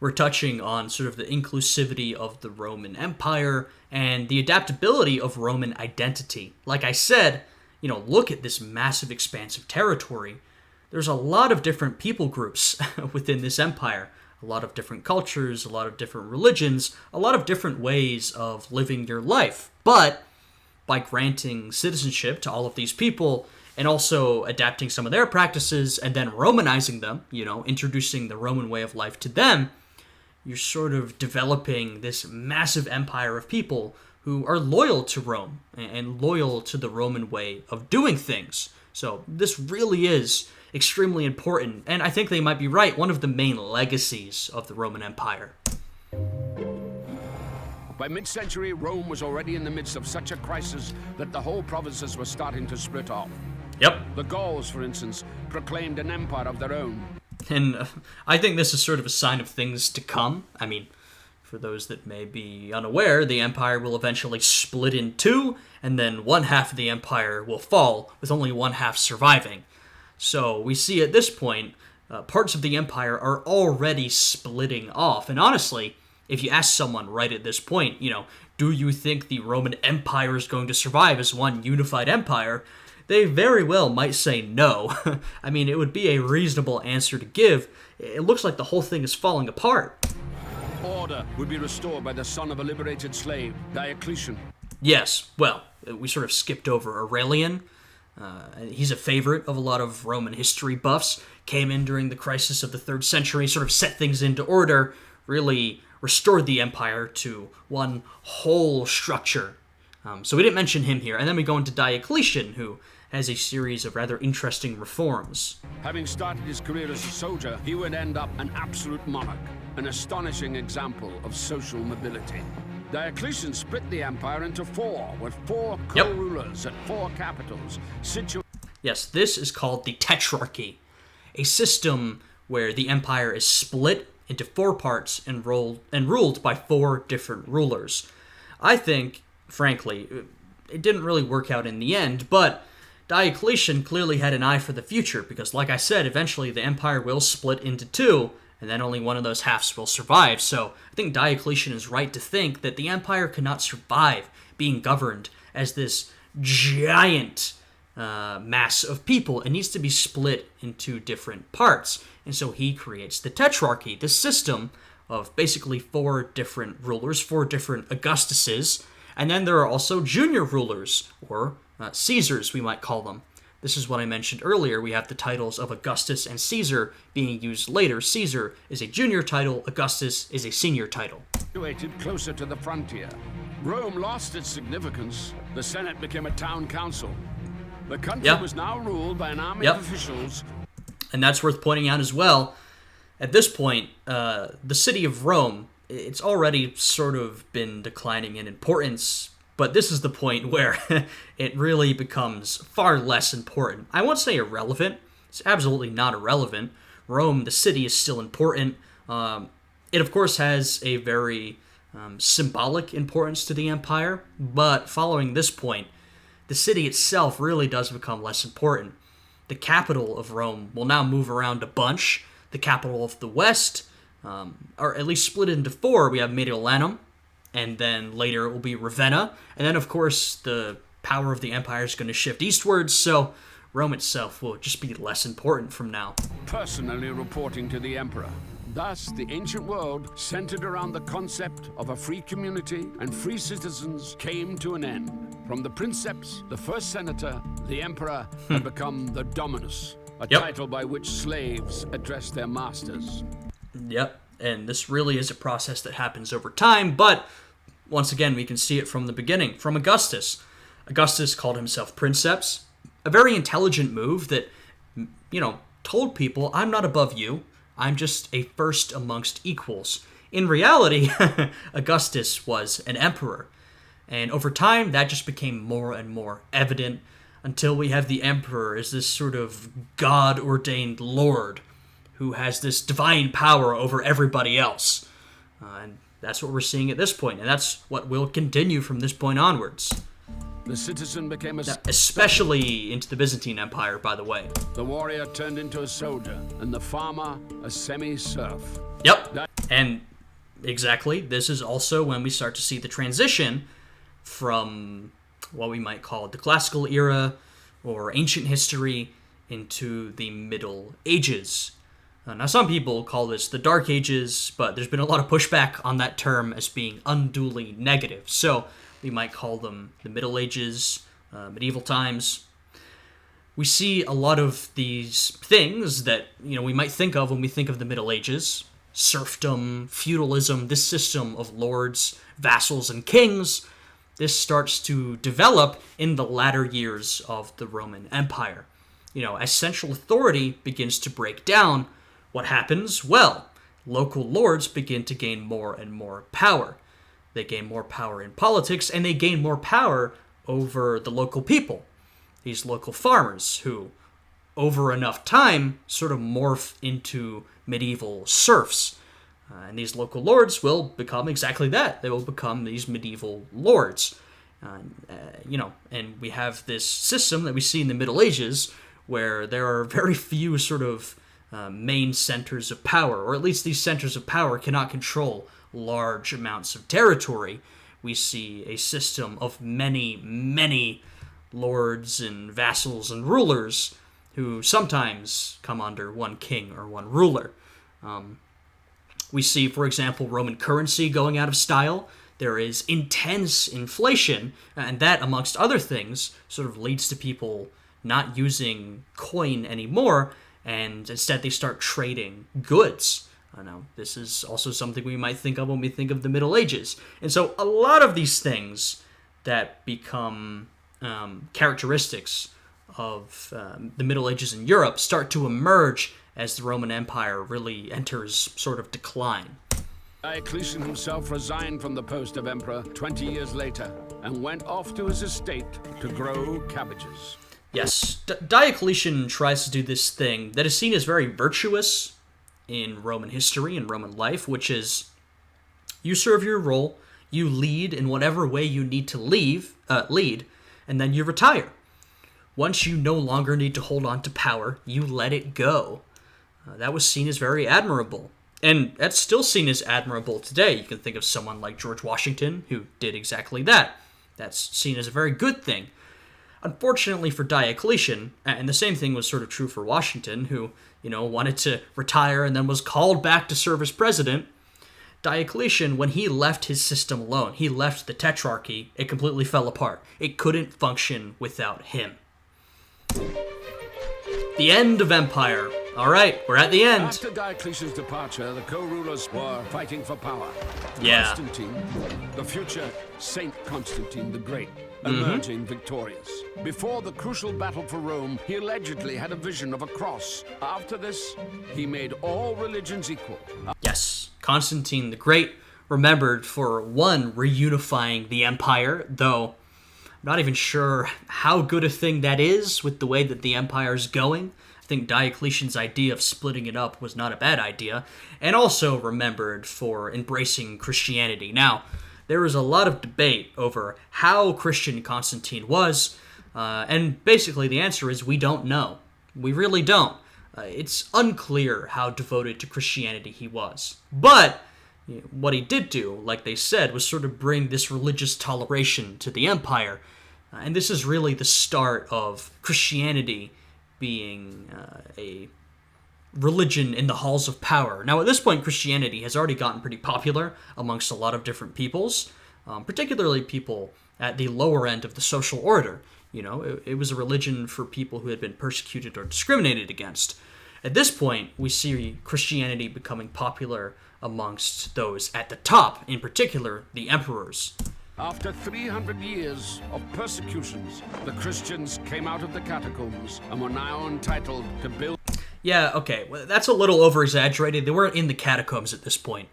we're touching on sort of the inclusivity of the Roman Empire and the adaptability of Roman identity. Like I said, look at this massive expanse of territory. There's a lot of different people groups within this empire, a lot of different cultures, a lot of different religions, a lot of different ways of living your life. But by granting citizenship to all of these people and also adapting some of their practices and then Romanizing them, introducing the Roman way of life to them, you're sort of developing this massive empire of people who are loyal to Rome and loyal to the Roman way of doing things. So this really is extremely important, and I think they might be right, one of the main legacies of the Roman Empire. By mid-century, Rome was already in the midst of such a crisis that the whole provinces were starting to split off. Yep. The Gauls, for instance, proclaimed an empire of their own. And I think this is sort of a sign of things to come. I mean, For those that may be unaware, the empire will eventually split in two, and then one half of the empire will fall, with only one half surviving. So we see at this point, parts of the empire are already splitting off. And honestly, if you ask someone right at this point, do you think the Roman Empire is going to survive as one unified empire? They very well might say no. I mean, it would be a reasonable answer to give. It looks like the whole thing is falling apart. Order would be restored by the son of a liberated slave, Diocletian. Yes, well, we sort of skipped over Aurelian. He's a favorite of a lot of Roman history buffs. Came in during the crisis of the 3rd century, sort of set things into order, really restored the empire to one whole structure. So we didn't mention him here. And then we go into Diocletian, who has a series of rather interesting reforms. Having started his career as a soldier, he would end up an absolute monarch, an astonishing example of social mobility. Diocletian split the empire into four, with four co-rulers at four capitals. Yes, this is called the Tetrarchy, a system where the empire is split into 4 parts and ruled by 4 different rulers. I think, frankly, it didn't really work out in the end, but Diocletian clearly had an eye for the future, because like I said, eventually the empire will split into 2, and then only one of those halves will survive. So I think Diocletian is right to think that the empire cannot survive being governed as this giant mass of people. It needs to be split into different parts. And so he creates the Tetrarchy, this system of basically 4 different rulers, 4 different Augustuses, and then there are also junior rulers, or Caesars, we might call them. This is what I mentioned earlier. We have the titles of Augustus and Caesar being used later. Caesar is a junior title, Augustus is a senior title. Situated closer to the frontier, Rome lost its significance. The Senate became a town council. The country was now ruled by an army of officials. And that's worth pointing out as well. At this point, the city of Rome, it's already sort of been declining in importance, but this is the point where it really becomes far less important. I won't say irrelevant. It's absolutely not irrelevant. Rome, the city, is still important. It, of course, has a very symbolic importance to the empire, but following this point, the city itself really does become less important. The capital of Rome will now move around a bunch. The capital of the West, or at least split into 4. We have Mediolanum, and then later it will be Ravenna. And then, of course, the power of the empire is going to shift eastwards, so Rome itself will just be less important from now. Personally reporting to the emperor. Thus, the ancient world, centered around the concept of a free community and free citizens, came to an end. From the princeps, the first senator, the emperor had become the dominus, a title by which slaves address their masters. Yep, and this really is a process that happens over time, but once again, we can see it from the beginning, from Augustus. Augustus called himself princeps, a very intelligent move that, told people, I'm not above you, I'm just a first amongst equals. In reality, Augustus was an emperor, and over time, that just became more and more evident, until we have the emperor as this sort of God-ordained lord who has this divine power over everybody else. And that's what we're seeing at this point, and that's what will continue from this point onwards. The citizen became especially into the Byzantine Empire, by the way. The warrior turned into a soldier, and the farmer a semi-serf. Yep, and exactly, this is also when we start to see the transition from what we might call the classical era or ancient history into the Middle Ages. Now, some people call this the Dark Ages, but there's been a lot of pushback on that term as being unduly negative. So we might call them the Middle Ages, medieval times. We see a lot of these things that, we might think of when we think of the Middle Ages. Serfdom, feudalism, this system of lords, vassals, and kings. This starts to develop in the latter years of the Roman Empire. As central authority begins to break down, what happens? Well, local lords begin to gain more and more power. They gain more power in politics, and they gain more power over the local people. These local farmers who, over enough time, sort of morph into medieval serfs. And these local lords will become exactly that. They will become these medieval lords. And we have this system that we see in the Middle Ages where there are very few sort of main centers of power, or at least these centers of power cannot control large amounts of territory. We see a system of many, many lords and vassals and rulers who sometimes come under one king or one ruler. We see, for example, Roman currency going out of style. There is intense inflation, and that, amongst other things, sort of leads to people not using coin anymore, and instead they start trading goods. Now, this is also something we might think of when we think of the Middle Ages. And so a lot of these things that become characteristics of the Middle Ages in Europe start to emerge as the Roman Empire really enters sort of decline. Diocletian himself resigned from the post of emperor 20 years later and went off to his estate to grow cabbages. Yes, Diocletian tries to do this thing that is seen as very virtuous in Roman history and Roman life, which is you serve your role, you lead in whatever way you need to lead, and then you retire. Once you no longer need to hold on to power, you let it go. That was seen as very admirable. And that's still seen as admirable today. You can think of someone like George Washington, who did exactly that. That's seen as a very good thing. Unfortunately for Diocletian, and the same thing was sort of true for Washington, who, wanted to retire and then was called back to serve as president, Diocletian, when he left his system alone, he left the tetrarchy, it completely fell apart. It couldn't function without him. The end of empire. All right, we're at the end. After Diocletian's departure, the co-rulers were fighting for power. Yeah. Constantine, the future Saint Constantine the Great, emerging victorious. Before the crucial battle for Rome, he allegedly had a vision of a cross. After this, he made all religions equal. Yes, Constantine the Great, remembered for, one, reunifying the empire, though I'm not even sure how good a thing that is with the way that the empire's going. I think Diocletian's idea of splitting it up was not a bad idea, and also remembered for embracing Christianity. Now, there was a lot of debate over how Christian Constantine was, and basically the answer is we don't know. We really don't. It's unclear how devoted to Christianity he was. But what he did do, like they said, was sort of bring this religious toleration to the empire, and this is really the start of Christianity being a religion in the halls of power. Now, at this point, Christianity has already gotten pretty popular amongst a lot of different peoples, particularly people at the lower end of the social order. It was a religion for people who had been persecuted or discriminated against. At this point, we see Christianity becoming popular amongst those at the top, in particular, the emperors. After 300 years of persecutions, the Christians came out of the catacombs and were now entitled to build... Yeah, okay, well, that's a little over-exaggerated. They weren't in the catacombs at this point.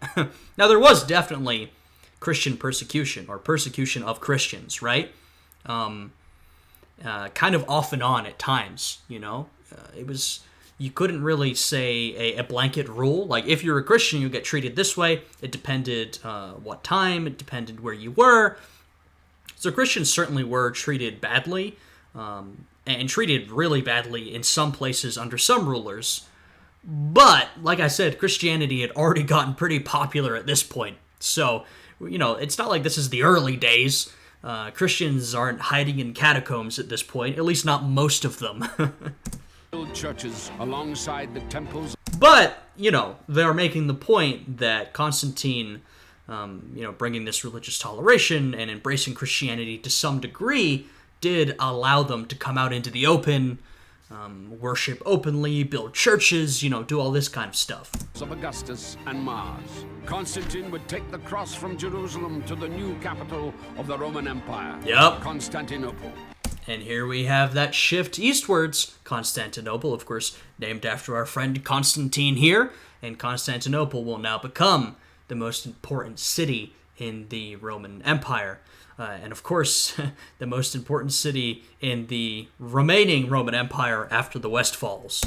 Now, there was definitely Christian persecution, or persecution of Christians, right? Kind of off and on at times, it was... You couldn't really say a blanket rule. Like, if you're a Christian, you get treated this way. It depended what time. It depended where you were. So Christians certainly were treated badly, and treated really badly in some places under some rulers. But, like I said, Christianity had already gotten pretty popular at this point. So, it's not like this is the early days. Christians aren't hiding in catacombs at this point, at least not most of them. churches alongside the temples. But, they're making the point that Constantine, bringing this religious toleration and embracing Christianity to some degree did allow them to come out into the open, worship openly, build churches, do all this kind of stuff. Of Augustus and Mars. Constantine would take the cross from Jerusalem to the new capital of the Roman Empire. Yep. Constantinople. And here we have that shift eastwards. Constantinople, of course, named after our friend Constantine here. And Constantinople will now become the most important city in the Roman Empire. And of course, the most important city in the remaining Roman Empire after the West falls.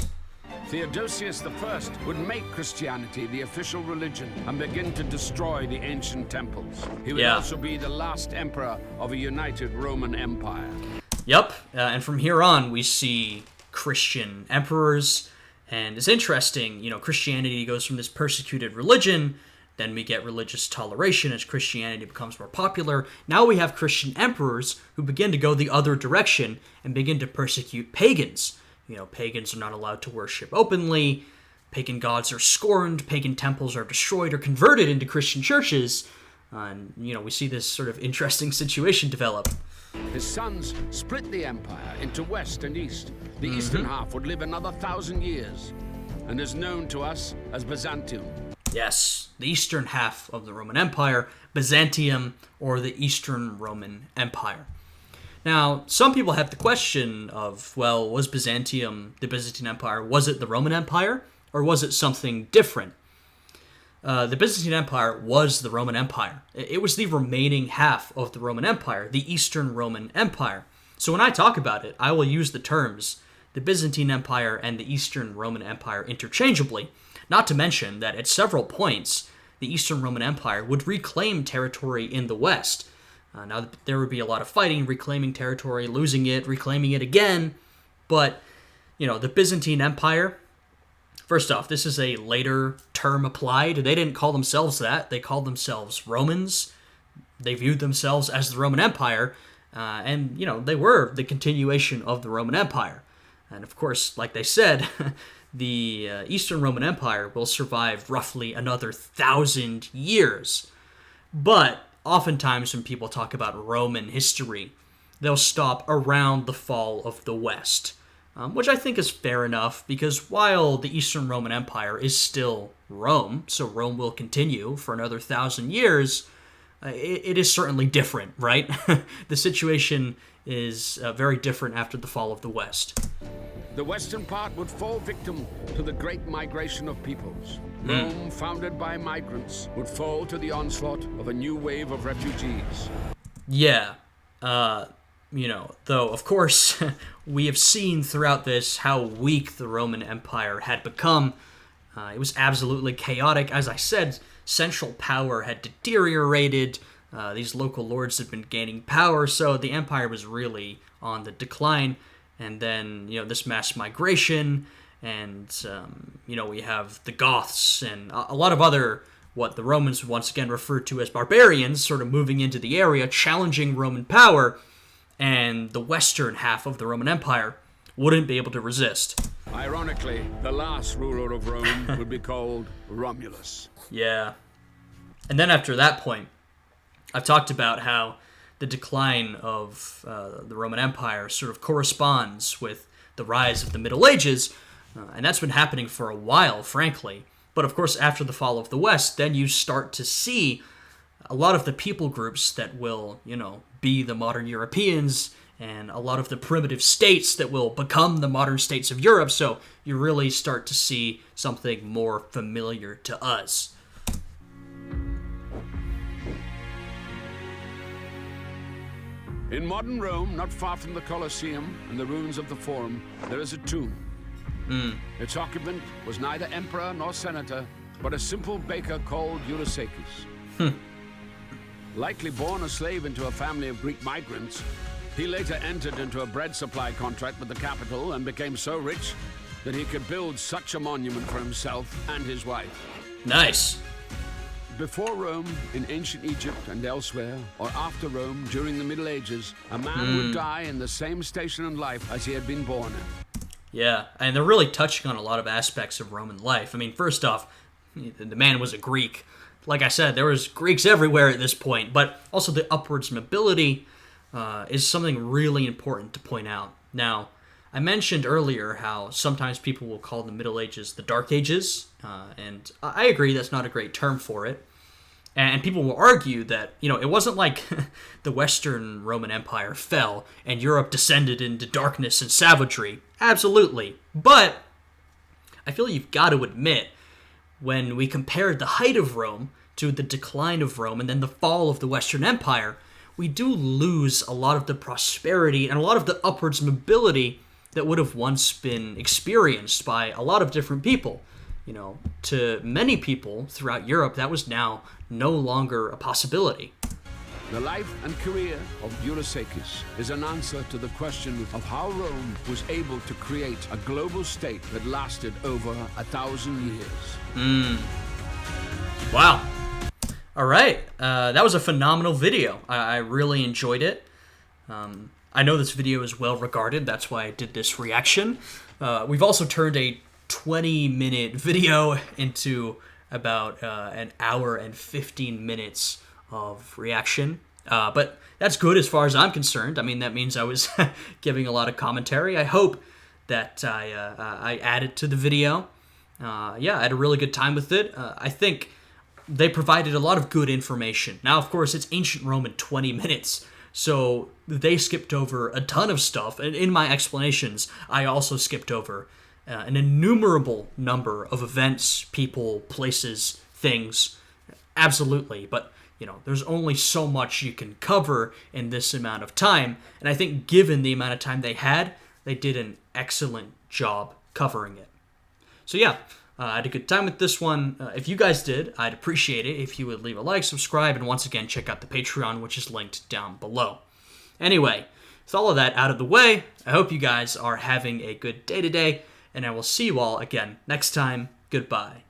Theodosius I would make Christianity the official religion and begin to destroy the ancient temples. He would also be the last emperor of a united Roman Empire. Yep, and from here on we see Christian emperors, and it's interesting, Christianity goes from this persecuted religion, then we get religious toleration as Christianity becomes more popular. Now we have Christian emperors who begin to go the other direction and begin to persecute pagans. Pagans are not allowed to worship openly, pagan gods are scorned, pagan temples are destroyed or converted into Christian churches, and, we see this sort of interesting situation develop. His sons split the empire into west and east. The eastern half would live another 1,000 years, and is known to us as Byzantium. Yes, the eastern half of the Roman Empire, Byzantium, or the Eastern Roman Empire. Now, some people have the question of, well, was Byzantium the Byzantine Empire? Was it the Roman Empire, or was it something different? The Byzantine Empire was the Roman Empire. It was the remaining half of the Roman Empire, the Eastern Roman Empire. So when I talk about it, I will use the terms the Byzantine Empire and the Eastern Roman Empire interchangeably, not to mention that at several points, the Eastern Roman Empire would reclaim territory in the West. Now, there would be a lot of fighting, reclaiming territory, losing it, reclaiming it again, but, the Byzantine Empire, first off, this is a later term applied. They didn't call themselves that. They called themselves Romans. They viewed themselves as the Roman Empire, and, they were the continuation of the Roman Empire. And, of course, like they said, the Eastern Roman Empire will survive roughly another 1,000 years. But oftentimes when people talk about Roman history, they'll stop around the fall of the West, which I think is fair enough, because while the Eastern Roman Empire is still Rome, so Rome will continue for another 1,000 years, it is certainly different, right? The situation is very different after the fall of the West. The western part would fall victim to the great migration of peoples. Rome, founded by migrants, would fall to the onslaught of a new wave of refugees. Yeah, though, of course, we have seen throughout this how weak the Roman Empire had become. It was absolutely chaotic. As I said, central power had deteriorated. These local lords had been gaining power, so the empire was really on the decline. And then, this mass migration, and, we have the Goths and a lot of other, what the Romans once again referred to as barbarians, sort of moving into the area, challenging Roman power, and the western half of the Roman Empire wouldn't be able to resist. Ironically, the last ruler of Rome would be called Romulus. Yeah. And then after that point, I've talked about how the decline of the Roman Empire sort of corresponds with the rise of the Middle Ages, and that's been happening for a while, frankly. But of course, after the fall of the West, then you start to see a lot of the people groups that will, be the modern Europeans, and a lot of the primitive states that will become the modern states of Europe, so you really start to see something more familiar to us. In modern Rome, not far from the Colosseum and the ruins of the Forum, there is a tomb. Its occupant was neither emperor nor senator, but a simple baker called Ulysses. Likely born a slave into a family of Greek migrants, he later entered into a bread supply contract with the capital and became so rich that he could build such a monument for himself and his wife. Nice. Before Rome, in ancient Egypt and elsewhere, or after Rome during the Middle Ages, a man would die in the same station in life as he had been born in. Yeah, and they're really touching on a lot of aspects of Roman life. I mean, first off, the man was a Greek. Like I said, there was Greeks everywhere at this point, but also the upwards mobility is something really important to point out. Now, I mentioned earlier how sometimes people will call the Middle Ages the Dark Ages, and I agree that's not a great term for it. And people will argue that, it wasn't like the Western Roman Empire fell and Europe descended into darkness and savagery. Absolutely. But I feel you've got to admit, when we compared the height of Rome to the decline of Rome and then the fall of the Western Empire, we do lose a lot of the prosperity and a lot of the upwards mobility that would have once been experienced by a lot of different people. To many people throughout Europe, that was now no longer a possibility. The life and career of Eurysakes is an answer to the question of how Rome was able to create a global state that lasted over 1,000 years. Wow. All right. That was a phenomenal video. I really enjoyed it. I know this video is well regarded. That's why I did this reaction. We've also turned a 20-minute video into about an hour and 15 minutes of reaction. But that's good as far as I'm concerned. I mean, that means I was giving a lot of commentary. I hope that I added to the video. Yeah, I had a really good time with it. I think they provided a lot of good information. Now, of course, it's ancient Rome in 20 minutes, so they skipped over a ton of stuff. And in my explanations, I also skipped over an innumerable number of events, people, places, things. Absolutely. But, there's only so much you can cover in this amount of time. And I think given the amount of time they had, they did an excellent job covering it. So yeah, I had a good time with this one. If you guys did, I'd appreciate it if you would leave a like, subscribe, and once again, check out the Patreon, which is linked down below. Anyway, with all of that out of the way, I hope you guys are having a good day today, and I will see you all again next time. Goodbye.